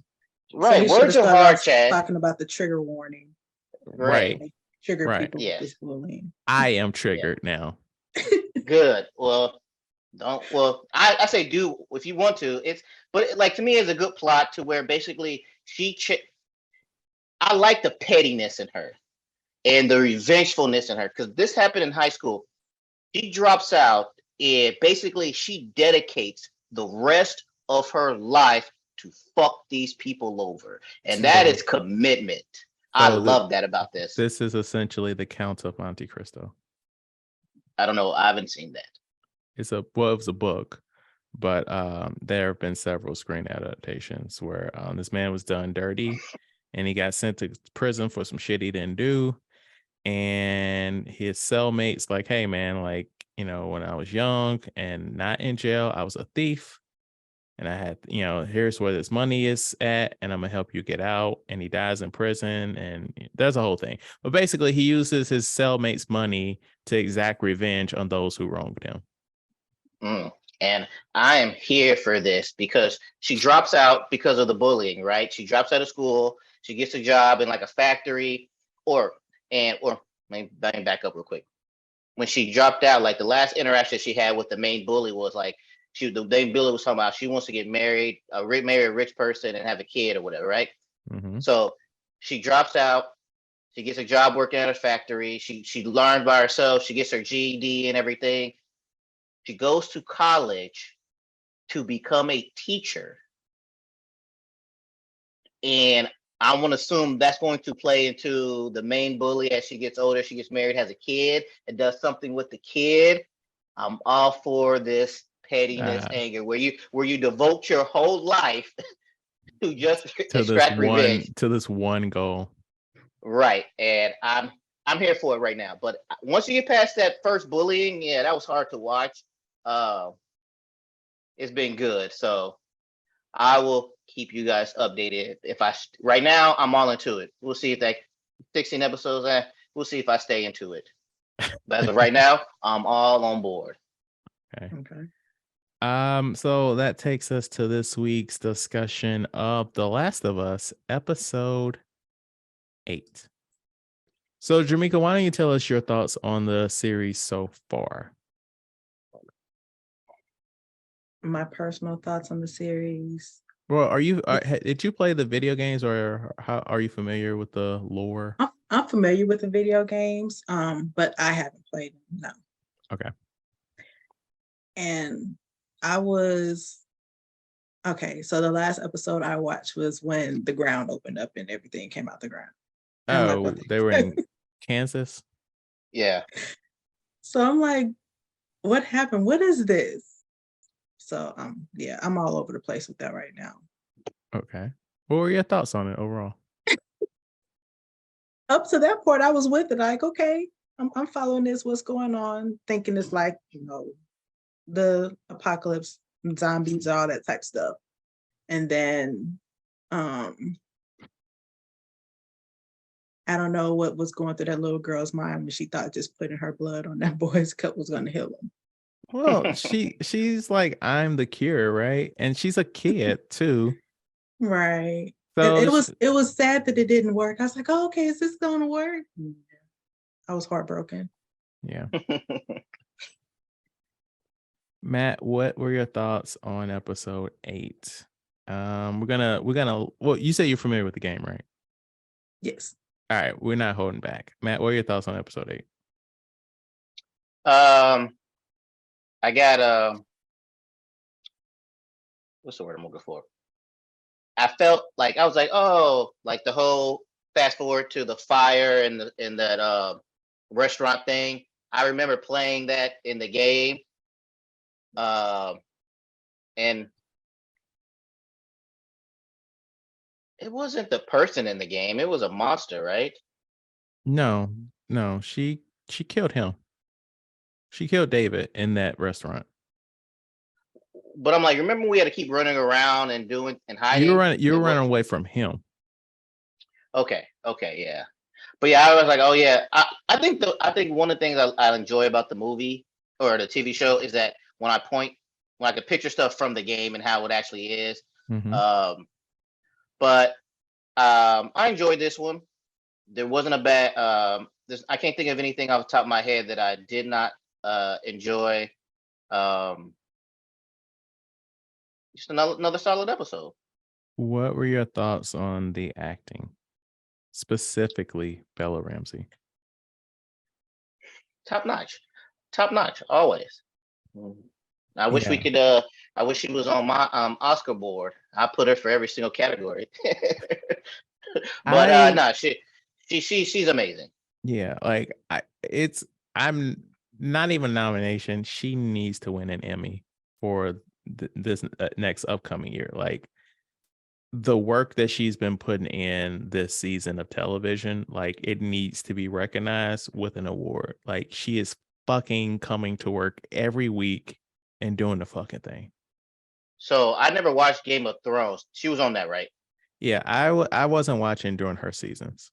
Right, so words are hard, Chad. Talking about the trigger warning. Right. Trigger people with this bullying. I am triggered now. Good. Well, I say do if you want to. But like to me, it's a good plot to where basically I like the pettiness in her and the revengefulness in her, because this happened in high school. She drops out, and basically she dedicates the rest of her life to fuck these people over, and that is commitment. I love that about this. This is essentially the Count of Monte Cristo. I don't know. I haven't seen that. It was a book, but there have been several screen adaptations where this man was done dirty, and he got sent to prison for some shit he didn't do. And his cellmate's like, hey man, like, you know, when I was young and not in jail, I was a thief, and I had, you know, here's where this money is at, and I'm gonna help you get out. And he dies in prison, and there's a whole thing. But basically he uses his cellmate's money to exact revenge on those who wronged him. And I am here for this, because she drops out because of the bullying, right? She drops out of school. She gets a job in like a factory, or let me back up real quick. When she dropped out, like the last interaction she had with the main bully was like, the main bully was talking about she wants to get married, marry a rich person and have a kid or whatever, right? Mm-hmm. So she drops out. She gets a job working at a factory. She learned by herself. She gets her GED and everything. She goes to college to become a teacher. And I want to assume that's going to play into the main bully as she gets older. She gets married, has a kid, and does something with the kid. I'm all for this pettiness, anger, where you devote your whole life to just extract revenge to this one goal. Right, and I'm here for it right now. But once you get past that first bullying, yeah, that was hard to watch. It's been good. So I will keep you guys updated. Right now, I'm all into it. We'll see if that 16 episodes, we'll see if I stay into it. But as of right now, I'm all on board. Okay. So that takes us to this week's discussion of The Last of Us, episode 8. So, Germeka, why don't you tell us your thoughts on the series so far? My personal thoughts on the series. Well, did you play the video games, or how are you familiar with the lore? I'm familiar with the video games, but I haven't played them. No. Okay. And I was okay. So the last episode I watched was when the ground opened up and everything came out the ground. Oh, they were in Kansas? Yeah. So I'm like, what happened? What is this? So yeah, I'm all over the place with that right now. Okay. What were your thoughts on it overall? Up to that point, I was with it. Like, okay, I'm following this. What's going on? Thinking it's like, the apocalypse, zombies, all that type stuff. And then I don't know what was going through that little girl's mind when she thought just putting her blood on that boy's cup was going to heal him. Well, she's like, I'm the cure, right? And she's a kid too. Right. So it was sad that it didn't work. I was like, oh, okay, is this going to work? I was heartbroken. Yeah. Matt, what were your thoughts on episode 8? We're gonna well, you say you're familiar with the game, right? Yes. All right, we're not holding back. Matt, what are your thoughts on episode 8? I got what's the word I'm looking for? I felt like I was like, oh, like the whole fast forward to the fire and that restaurant thing. I remember playing that in the game. And it wasn't the person in the game, it was a monster, right? No, she killed him. She killed David in that restaurant. But I'm like, remember we had to keep running around and doing and hiding? You were running away from him. Okay, yeah. But yeah, I was like, oh yeah. I think one of the things I enjoy about the movie or the TV show is that when I could picture stuff from the game and how it actually is. Mm-hmm. But I enjoyed this one. There wasn't a bad I can't think of anything off the top of my head that I did not enjoy. Just another solid episode. What were your thoughts on the acting, specifically Bella Ramsey? Top notch, always. I wish we could. I wish she was on my Oscar board. I put her for every single category. But no, she's amazing. Yeah, like I'm not even nomination. She needs to win an Emmy for this next upcoming year. Like the work that she's been putting in this season of television, like it needs to be recognized with an award. Like she is fucking coming to work every week and doing the fucking thing. So I never watched Game of Thrones. She was on that, right? Yeah, I wasn't watching during her seasons.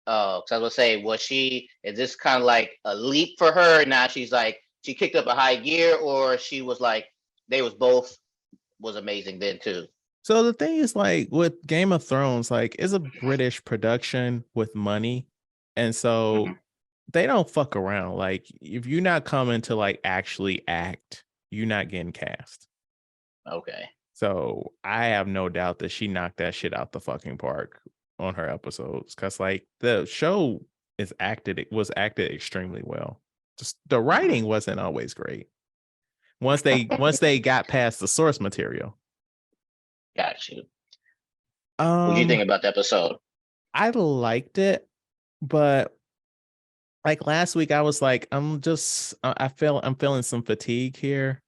Oh, because I was gonna say, is this kind of like a leap for her? Now she kicked up a high gear, or she was like, was amazing then too. So the thing is, like with Game of Thrones, like it's a British production with money. And so they don't fuck around. Like if you're not coming to like actually act, you're not getting cast. Okay. So I have no doubt that she knocked that shit out the fucking park on her episodes. Cause like the show was acted extremely well. Just the writing wasn't always great. Once they got past the source material. Got you. What do you think about the episode? I liked it, but like last week, I was like, I'm feeling some fatigue here.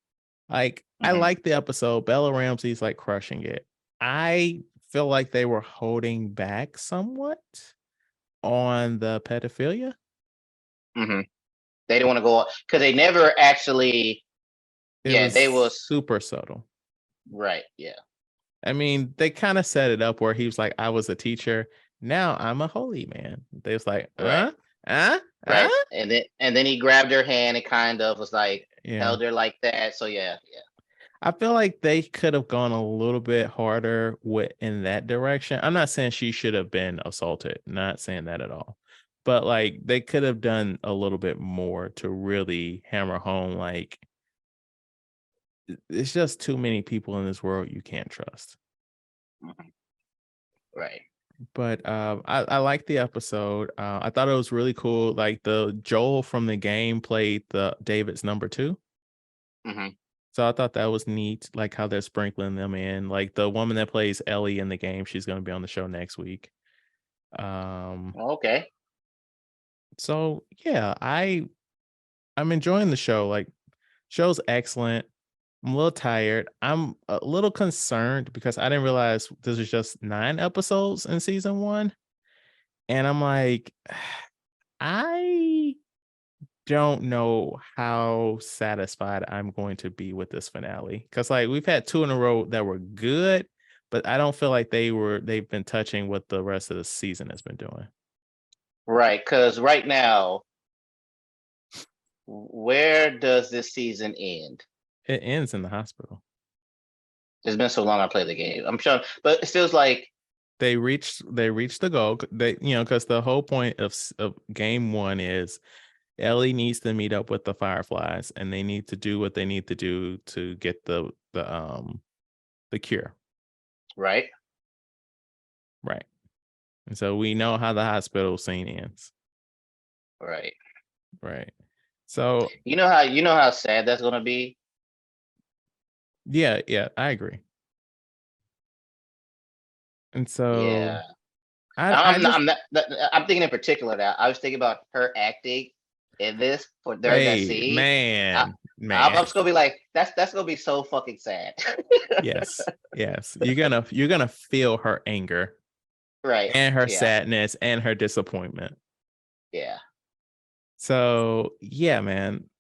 Like I like the episode. Bella Ramsey's like crushing it. I feel like they were holding back somewhat on the pedophilia. Mm-hmm. They didn't want to go because they never actually. They was super subtle. Right. Yeah. I mean, they kind of set it up where he was like, "I was a teacher. Now I'm a holy man." They was like, Right. And then he grabbed her hand and kind of was like held her like that. So yeah. I feel like they could have gone a little bit harder in that direction. I'm not saying she should have been assaulted, not saying that at all. But like they could have done a little bit more to really hammer home like it's just too many people in this world you can't trust. Right. But I liked the episode. I thought it was really cool. Like the Joel from the game played the David's number 2. Mm-hmm. So I thought that was neat, like how they're sprinkling them in. Like the woman that plays Ellie in the game, she's going to be on the show next week. Okay. So yeah, I'm enjoying the show. Like, show's excellent. I'm a little tired. I'm a little concerned because I didn't realize this was just 9 episodes in season 1, and I'm like, I don't know how satisfied I'm going to be with this finale because like we've had 2 in a row that were good, but I don't feel like they've been touching what the rest of the season has been doing. Right, because right now, where does this season end? It ends in the hospital. It's been so long I played the game. I'm sure, but it feels like they reached the goal. They because the whole point of game 1 is Ellie needs to meet up with the Fireflies, and they need to do what they need to do to get the cure. Right. And so we know how the hospital scene ends. Right. So you know how sad that's gonna be. Yeah, I agree. And so yeah, I'm thinking in particular that I was thinking about her acting in this during that scene. Man. I'm just gonna be like, that's gonna be so fucking sad. Yes. You're gonna feel her anger, right, and her sadness and her disappointment. Yeah. So yeah, man,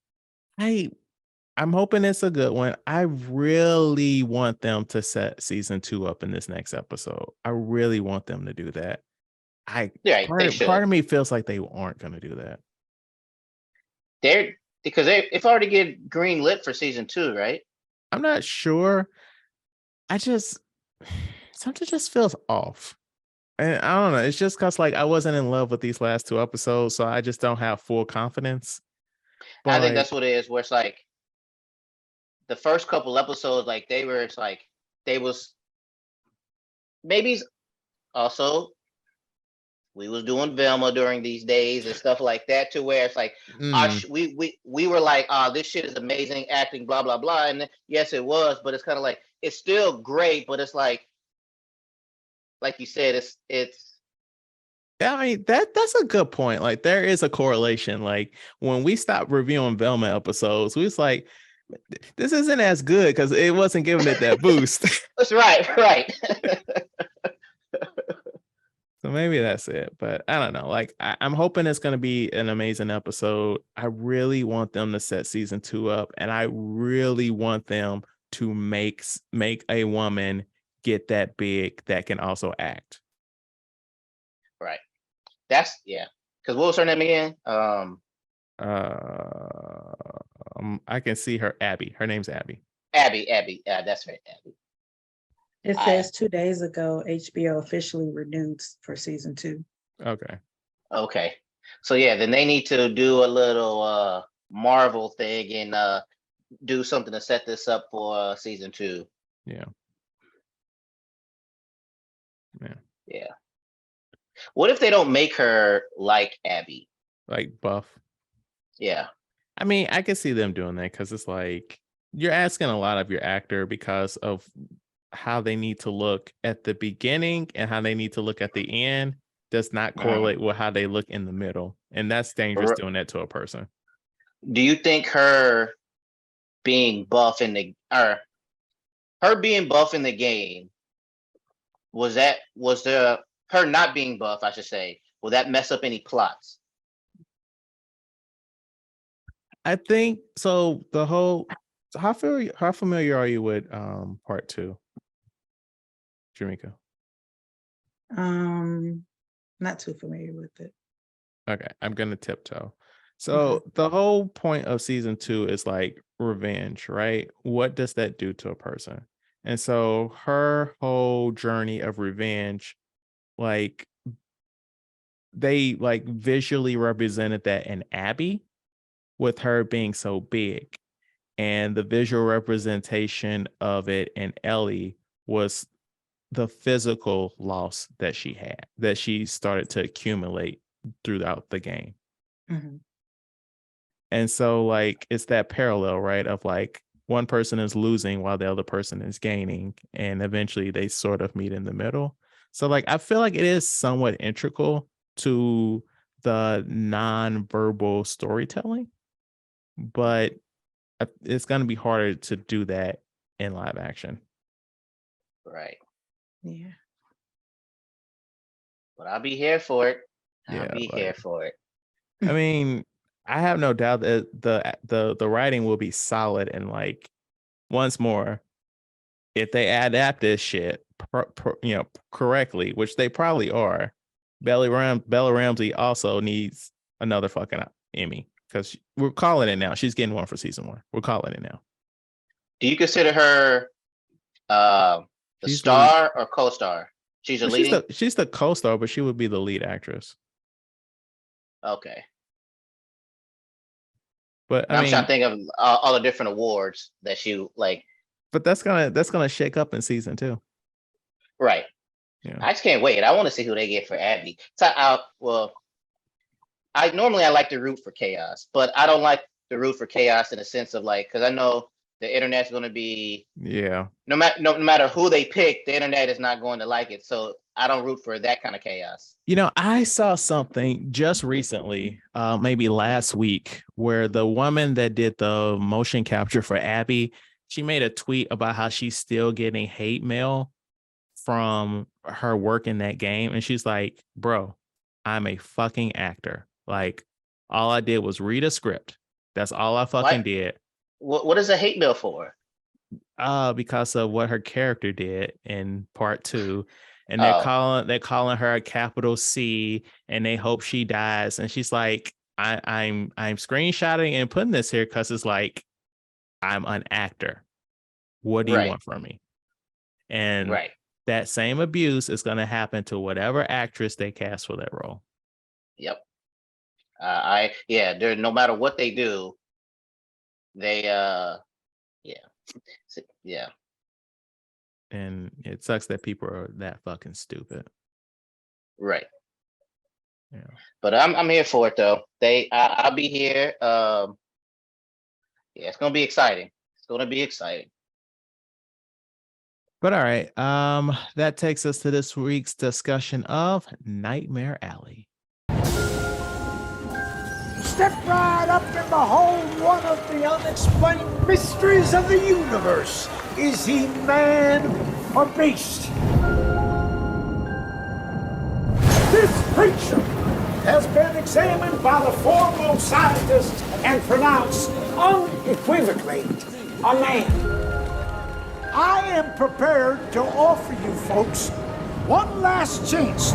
I'm hoping it's a good one. I really want them to set season 2 up in this next episode. I really want them to do that. Part of me feels like they aren't going to do that. Because they've already get green lit for season 2, right? I'm not sure. Something just feels off. And I don't know. It's just because like I wasn't in love with these last 2 episodes, so I just don't have full confidence. But I think that's what it is. Where it's like the first couple episodes, like they was maybe also we was doing Velma during these days and stuff like that, to where it's like we were like, this shit is amazing acting, blah blah blah, and yes, it was, but it's kind of like it's still great, but it's like you said, it's. I mean, that's a good point. Like there is a correlation. Like when we stopped reviewing Velma episodes, we was like, this isn't as good because it wasn't giving it that boost. That's right. So maybe that's it, but I don't know. Like I'm hoping it's going to be an amazing episode. I really want them to set season 2 up, and I really want them to make a woman get that big that can also act. Right. Because what was her name again? I can see her, Abby. Her name's Abby. Abby. That's right, Abby. It says 2 days ago, HBO officially renewed for season 2. Okay. So yeah, then they need to do a little Marvel thing and do something to set this up for season 2. Yeah. What if they don't make her like Abby? Like buff? Yeah. I mean, I can see them doing that because it's like you're asking a lot of your actor because of how they need to look at the beginning and how they need to look at the end does not correlate with how they look in the middle. And that's dangerous doing that to a person. Do you think her being buff in the game her not being buff, I should say, will that mess up any plots? I think so. How familiar are you with part 2, Germeka? Not too familiar with it. Okay, I'm gonna tiptoe. So the whole point of season 2 is like revenge, right? What does that do to a person? And so her whole journey of revenge, like they like visually represented that in Abby with her being so big. And the visual representation of it in Ellie was the physical loss that she had, that she started to accumulate throughout the game. Mm-hmm. And so like it's that parallel, right? Of like one person is losing while the other person is gaining, and eventually they sort of meet in the middle. So like I feel like it is somewhat integral to the non-verbal storytelling, but it's going to be harder to do that in live action. Right. Yeah. But I'll be here for it. Yeah, I'll be here for it. I mean, I have no doubt that the writing will be solid, and like once more, if they adapt this shit, correctly, which they probably are, Bella Ramsey also needs another fucking Emmy, because we're calling it now. She's getting one for season 1. We're calling it now. Do you consider her the star or co-star? She's a leading. She's the co-star, but she would be the lead actress. Okay. But I'm trying to think of all the different awards that she like. But that's gonna shake up in season 2. Right. Yeah. I just can't wait. I want to see who they get for Abby. So I normally like to root for chaos, but I don't like to root for chaos in the sense of like, because I know the internet's going to be, no matter who they pick, the internet is not going to like it. So I don't root for that kind of chaos. You know, I saw something just recently, maybe last week, where the woman that did the motion capture for Abby, she made a tweet about how she's still getting hate mail from her work in that game. And she's like, bro, I'm a fucking actor. Like, all I did was read a script. That's all I fucking did. What is a hate mail for? Because of what her character did in part 2. And they're calling her a capital C, and they hope she dies. And she's like, I'm screenshotting and putting this here because it's like, I'm an actor. What do you want from me? And that same abuse is going to happen to whatever actress they cast for that role. Yep. No matter what they do, they yeah. And it sucks that people are that fucking stupid. Right. Yeah. But I'm here for it though. I'll be here. It's gonna be exciting. It's gonna be exciting. But all right. That takes us to this week's discussion of Nightmare Alley. Step right up and behold one of the unexplained mysteries of the universe. Is he man or beast? This creature has been examined by the foremost scientists and pronounced unequivocally a man. I am prepared to offer you folks one last chance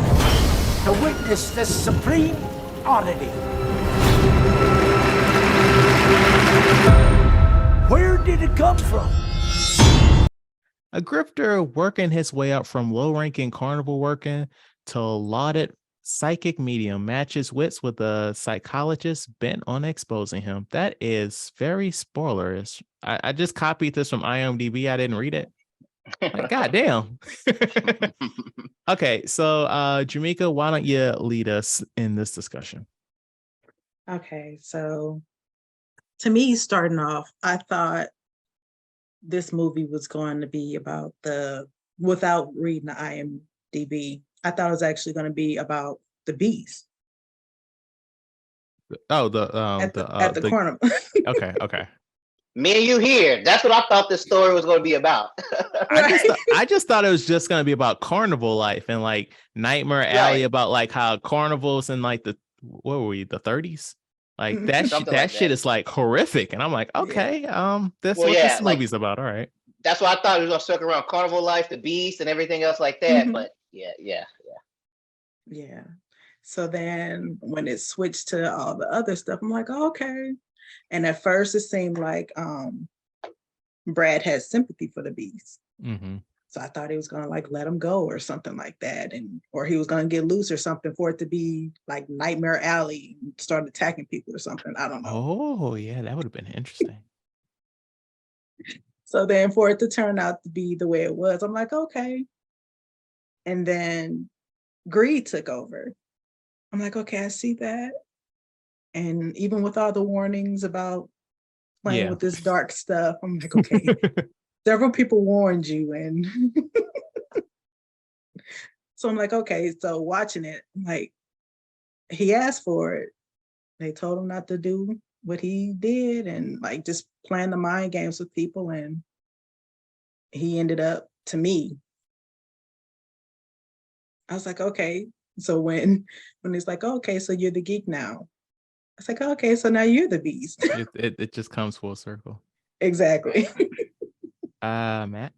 to witness this supreme oddity. Where did it come from? A grifter working his way up from low-ranking carnival working to lauded psychic medium matches wits with a psychologist bent on exposing him. That is very spoilerish. I just copied this from IMDb. I didn't read it. Like, goddamn. Okay, so Germeka, why don't you lead us in this discussion? Okay, so to me, starting off, I thought this movie was going to be about without reading the IMDb, I thought it was actually going to be about the bees. Oh, at the carnival. Okay. Me and you here. That's what I thought this story was going to be about. I just thought it was just going to be about carnival life and like Nightmare Alley about like how carnivals in like the 30s. Like that shit is like horrific. And I'm like, okay, that's what this movie's about. All right. That's what I thought. It was going to circle around carnival life, the beast, and everything else like that. But yeah. So then when it switched to all the other stuff, I'm like, oh, okay. And at first it seemed like Brad had sympathy for the beast. Mm-hmm. So I thought he was going to like let him go or something like that. Or he was going to get loose or something for it to be like Nightmare Alley and start attacking people or something. I don't know. Oh, yeah, that would have been interesting. So then for it to turn out to be the way it was, I'm like, okay. And then greed took over. I'm like, okay, I see that. And even with all the warnings about playing with this dark stuff, I'm like, okay, several people warned you. And so I'm like, okay, so watching it, like, he asked for it. They told him not to do what he did and like just playing the mind games with people. And he ended up, to me, I was like, okay. So when it's like, okay, so you're the geek now. It's like, okay, so now you're the beast. it just comes full circle. Exactly. Matt?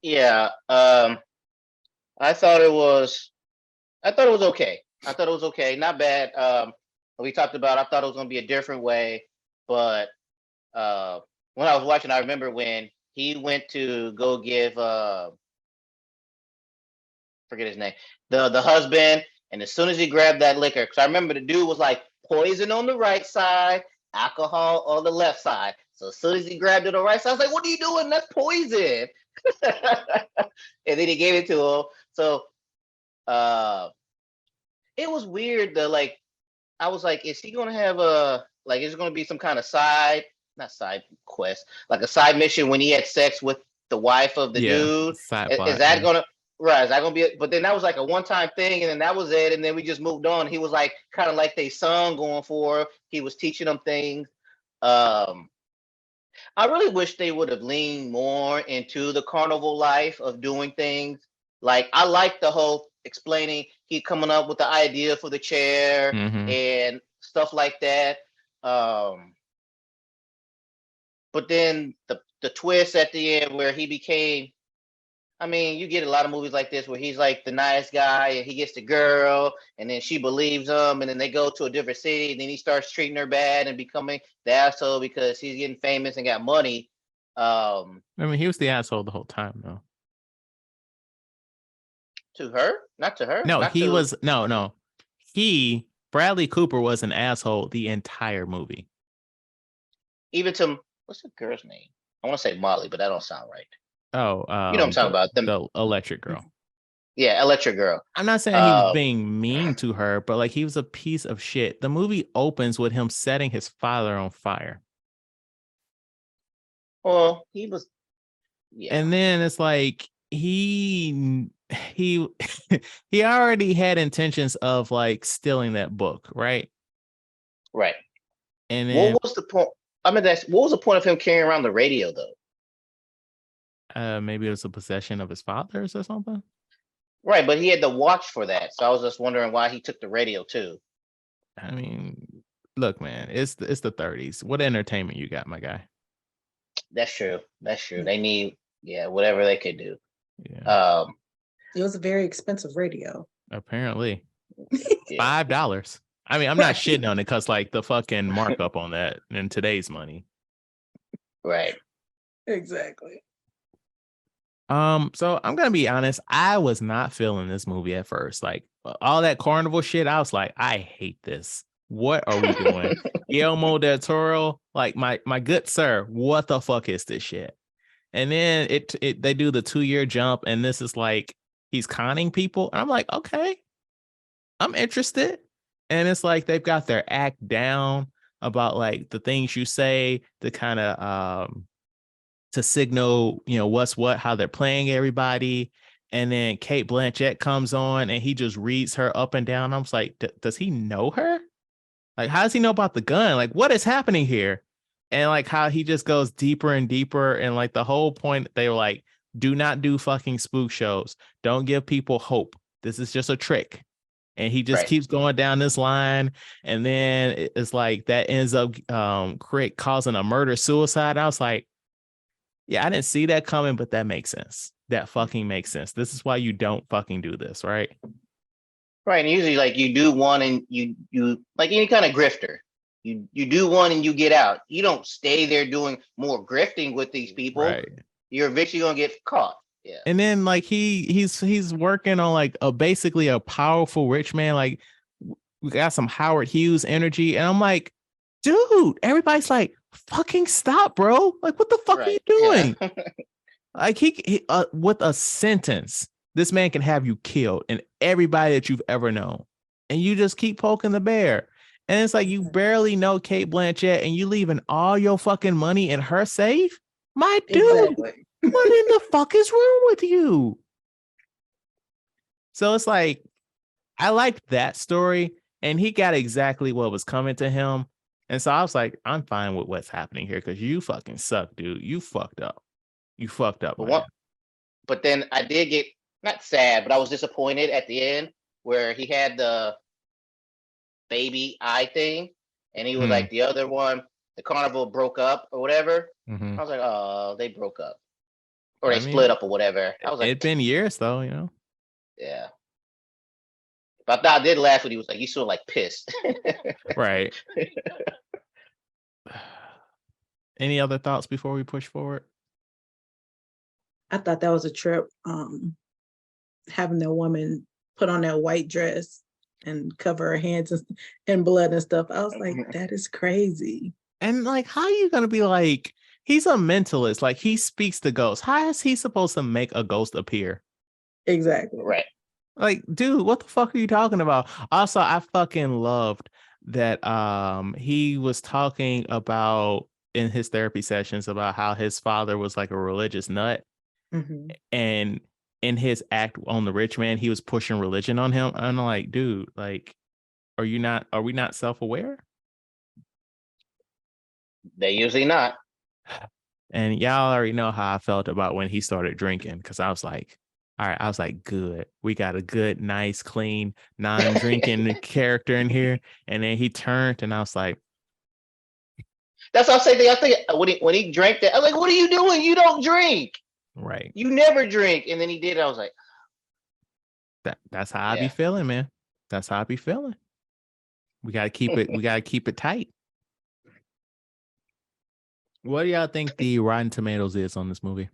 Yeah. I thought it was okay. Not bad. We talked about, I thought it was going to be a different way. But when I was watching, I remember when he went to go give, forget his name, the husband. And as soon as he grabbed that liquor, because I remember the dude was like poison on the right side, alcohol on the left side. So as soon as he grabbed it on the right side, I was like, what are you doing? That's poison. And then he gave it to him. So it was weird that like, I was like, is he going to have is it going to be some kind of not side quest, like a side mission when he had sex with the wife of the dude? Is that going to, right, is that gonna be but then that was like a one-time thing, and then that was it, and then we just moved on. He was like kind of like they son going for, he was teaching them things. I really wish they would have leaned more into the carnival life of doing things. Like, I like the whole explaining, he coming up with the idea for the chair and stuff like that. But then the twist at the end where he became, I mean, you get a lot of movies like this where he's like the nice guy and he gets the girl and then she believes him, and then they go to a different city and then he starts treating her bad and becoming the asshole because he's getting famous and got money. I mean, he was the asshole the whole time, though. To her? Not to her? No, no. Bradley Cooper was an asshole the entire movie. Even to, what's the girl's name? I want to say Molly, but that don't sound right. Oh, you know what I'm talking about? The electric girl. Yeah, electric girl. I'm not saying he was being mean to her, but like, he was a piece of shit. The movie opens with him setting his father on fire. Well, he was, and then it's like he already had intentions of like stealing that book, right? Right. And then, what was the point? I mean, what was the point of him carrying around the radio, though? Maybe it was a possession of his father's or something. Right, but he had the watch for that, so I was just wondering why he took the radio too. I mean, look, man, it's the 30s. What entertainment you got, my guy? That's true. They need, whatever they could do. Yeah. It was a very expensive radio. Apparently, $5. I mean, I'm not shitting on it because like the fucking markup on that in today's money. Right. Exactly. So I'm gonna be honest, I was not feeling this movie at first. Like, all that carnival shit, I was like, I hate this. What are we doing? Guillermo del Toro, like, my good sir, what the fuck is this shit? And then they do the 2-year jump, and this is like he's conning people. And I'm like, okay, I'm interested. And it's like they've got their act down about like the things you say to kind of to signal, what's what, how they're playing everybody. And then Cate Blanchett comes on and he just reads her up and down. I was like, does he know her? Like, how does he know about the gun? Like, what is happening here? And like how he just goes deeper and deeper. And like the whole point, they were like, do not do fucking spook shows. Don't give people hope. This is just a trick. And he just keeps going down this line. And then it's like that ends up causing a murder suicide. I was like, yeah, I didn't see that coming, but that makes sense. That fucking makes sense. This is why you don't fucking do this, right? Right. And usually like you do one and you like any kind of grifter. You do one and you get out. You don't stay there doing more grifting with these people. Right. You're eventually gonna get caught. Yeah. And then like he's working on like basically a powerful rich man. Like we got some Howard Hughes energy. And I'm like, dude, everybody's like, fucking stop, bro. Like, what the fuck are you doing? Yeah. Like he with a sentence, this man can have you killed and everybody that you've ever known. And you just keep poking the bear. And it's like you barely know Cate Blanchett and you leaving all your fucking money in her safe? My dude, what in the fuck is wrong with you? So it's like, I liked that story and he got exactly what was coming to him. And so I was like, I'm fine with what's happening here because you fucking suck, dude. You fucked up. You fucked up. But then I did get, not sad, but I was disappointed at the end where he had the baby eye thing, and he was like the other one, the carnival broke up or whatever. I was like, oh, they broke up. Or they split up or whatever. I was like, it'd been years though, you know? Yeah. But I did laugh when he was like, you sort of like pissed. Right. Any other thoughts before we push forward? I thought that was a trip. Having that woman put on that white dress and cover her hands in blood and stuff. I was like, that is crazy. And like, how are you gonna be like, he's a mentalist, like he speaks to ghosts. How is he supposed to make a ghost appear? Exactly. Right. Like, dude, what the fuck are you talking about? Also, I fucking loved that he was talking about in his therapy sessions about how his father was like a religious nut. And in his act on the rich man, he was pushing religion on him. And I'm like, dude, like, are we not self-aware? They're usually not. And y'all already know how I felt about when he started drinking, because I was like, all right, I was like, good. We got a good, nice, clean, non-drinking character in here. And then he turned and I was like, that's what I'm saying. I think when he drank that, I was like, what are you doing? You don't drink. Right. You never drink. And then he did. I was like, that's how I be feeling, man. That's how I be feeling. We gotta keep it tight. What do y'all think the Rotten Tomatoes is on this movie?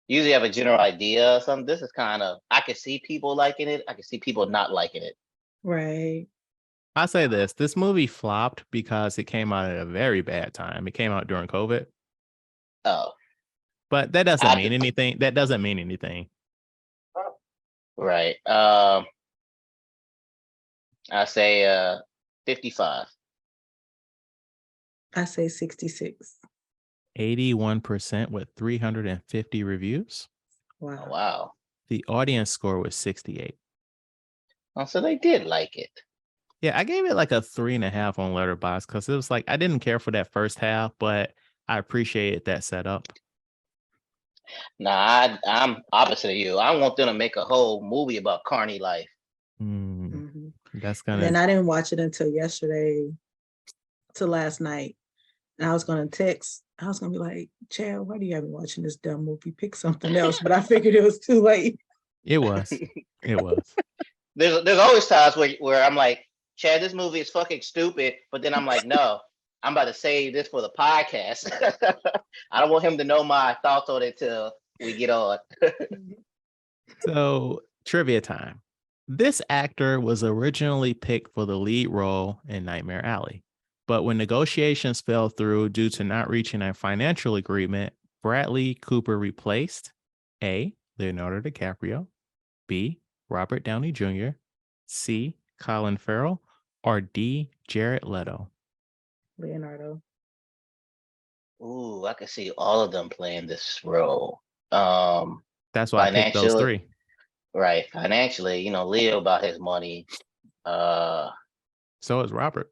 Usually have a general idea of something. This is kind of, I can see people liking it. I can see people not liking it. Right. I say this movie flopped because it came out at a very bad time. It came out during COVID. Oh. But that doesn't mean anything. That doesn't mean anything. Right. I say 55. I say 66. 81% with 350 reviews. Wow. Oh, wow. The audience score was 68. Oh, so they did like it. Yeah, I gave it like a 3.5 on Letterboxd because it was like I didn't care for that first half, but I appreciated that setup. Nah, I'm opposite of you. I want them to make a whole movie about Carney life. That's gonna. And I didn't watch it until last night. And I was gonna text. I was gonna be like, Chad, why do you have me watching this dumb movie? Pick something else. But I figured it was too late. It was. It was. There's always times where I'm like, Chad, this movie is fucking stupid. But then I'm like, no, I'm about to save this for the podcast. I don't want him to know my thoughts on it till we get on. So, trivia time. This actor was originally picked for the lead role in Nightmare Alley. But when negotiations fell through due to not reaching a financial agreement, Bradley Cooper replaced A. Leonardo DiCaprio, B. Robert Downey Jr., C. Colin Farrell, or D. Jared Leto. Leonardo. Ooh, I can see all of them playing this role. That's why I picked those three. Right. Financially, Leo about his money. So is Robert.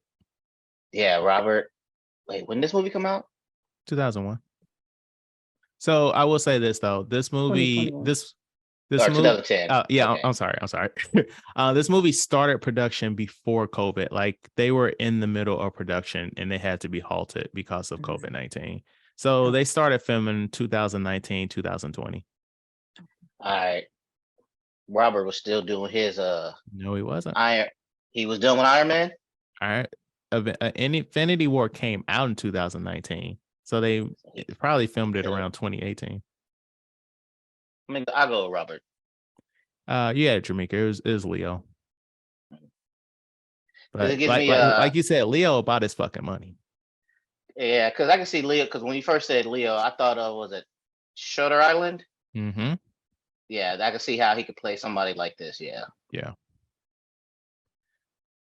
Yeah, Robert. Wait, when did this movie come out? 2001. So I will say this though, this movie, 2021. this Or movie, 2010. yeah, Okay. I'm sorry. This movie started production before COVID. Like they were in the middle of production and they had to be halted because of COVID-19. So they started filming 2019, 2020. All right. Robert was still doing his No, he wasn't. He was doing Iron Man. All right. Infinity War came out in 2019. So they probably filmed it around 2018. I mean, I'll go with Robert. Yeah, Germeka. It was Leo. But It gives like you said, Leo about his fucking money. Yeah, because I can see Leo. Because when you first said Leo, I thought of was it Shutter Island? Mm-hmm. Yeah, I can see how he could play somebody like this. Yeah. Yeah.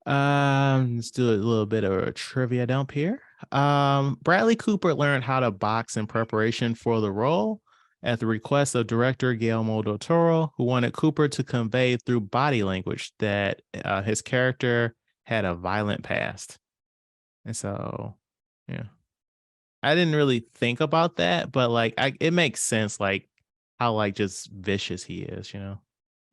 Let's do a little bit of a trivia dump here. Bradley Cooper learned how to box in preparation for the role at the request of director Guillermo del Toro, who wanted Cooper to convey through body language that his character had a violent past. And so, yeah, I didn't really think about that, but like, it makes sense, like how like just vicious he is, you know?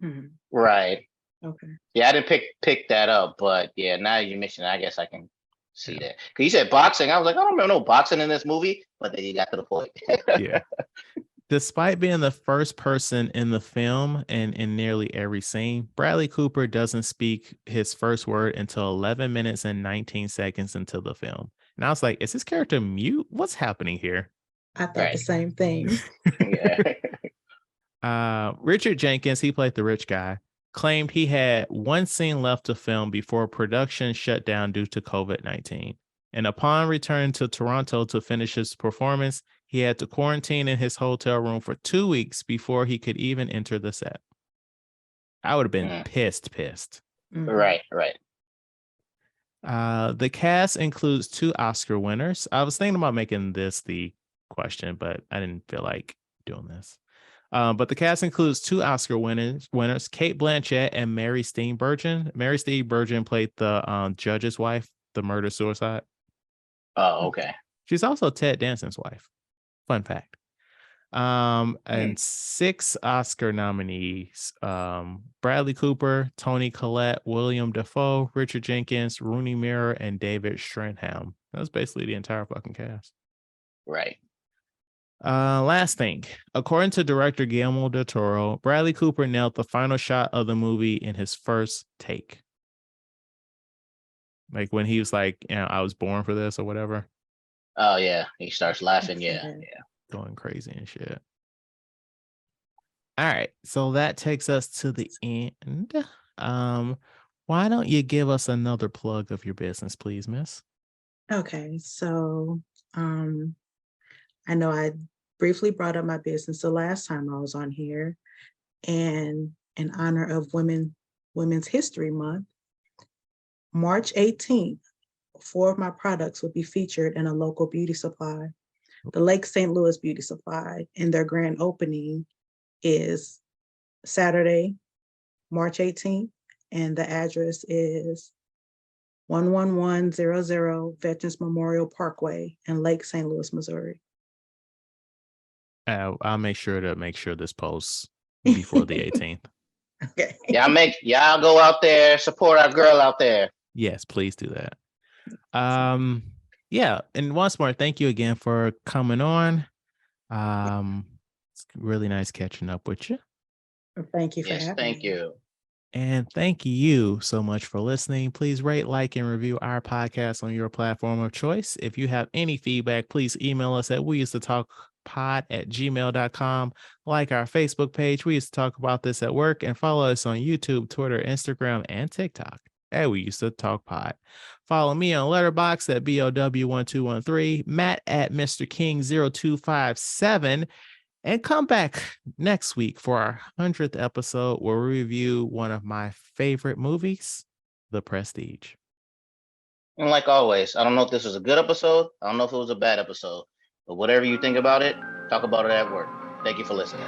Mm-hmm. Right. Okay. Yeah, I didn't pick that up, but yeah, now you mentioned it, I guess I can see that. Because you said boxing, I was like, I don't remember no boxing in this movie, but then you got to the point. Yeah. Despite being the first person in the film and in nearly every scene, Bradley Cooper doesn't speak his first word until 11 minutes and 19 seconds into the film. And I was like, is this character mute? What's happening here? I thought the same thing. Yeah. Richard Jenkins, he played the rich guy, claimed he had one scene left to film before production shut down due to COVID-19. And upon returning to Toronto to finish his performance, he had to quarantine in his hotel room for 2 weeks before he could even enter the set. I would have been pissed. Mm-hmm. Right. The cast includes 2 Oscar winners. I was thinking about making this the question, but I didn't feel like doing this. But the cast includes 2 Oscar winners, Cate Blanchett and Mary Steenburgen. Mary Steenburgen played the judge's wife, the murder-suicide. Oh, okay. She's also Ted Danson's wife. Fun fact. And 6 Oscar nominees: Bradley Cooper, Toni Collette, William Dafoe, Richard Jenkins, Rooney Mara, and David Strathairn. That's basically the entire fucking cast. Right. Last thing, according to director Guillermo del Toro, Bradley Cooper nailed the final shot of the movie in his first take. Like when he was like, I was born for this or whatever. Oh yeah, he starts laughing. Yeah. Going crazy and shit. All right, so that takes us to the end. Why don't you give us another plug of your business, please, miss? Okay, so I know I briefly brought up my business the last time I was on here, and in honor of Women's History Month, March 18th, 4 of my products will be featured in a local beauty supply, the Lake St. Louis Beauty Supply, and their grand opening is Saturday, March 18th, and the address is 11100 Veterans Memorial Pkwy in Lake St. Louis, Missouri. I'll make sure this posts before the 18th. Okay. Y'all go out there, support our girl out there. Yes, please do that. Yeah, and once more, thank you again for coming on. It's really nice catching up with you. Thank you for having me. Thank you. And thank you so much for listening. Please rate, like, and review our podcast on your platform of choice. If you have any feedback, please email us at weusedtotalkpod@gmail.com. Like our Facebook page, We Used to Talk About This at Work, and follow us on YouTube, Twitter, Instagram, and TikTok at We Used to Talk Pod. Follow me on Letterboxd at BOW1213, Matt at Mr. King 0257. And come back next week for our 100th episode where we review one of my favorite movies, The Prestige. And like always, I don't know if this was a good episode. I don't know if it was a bad episode. But whatever you think about it, talk about it at work. Thank you for listening.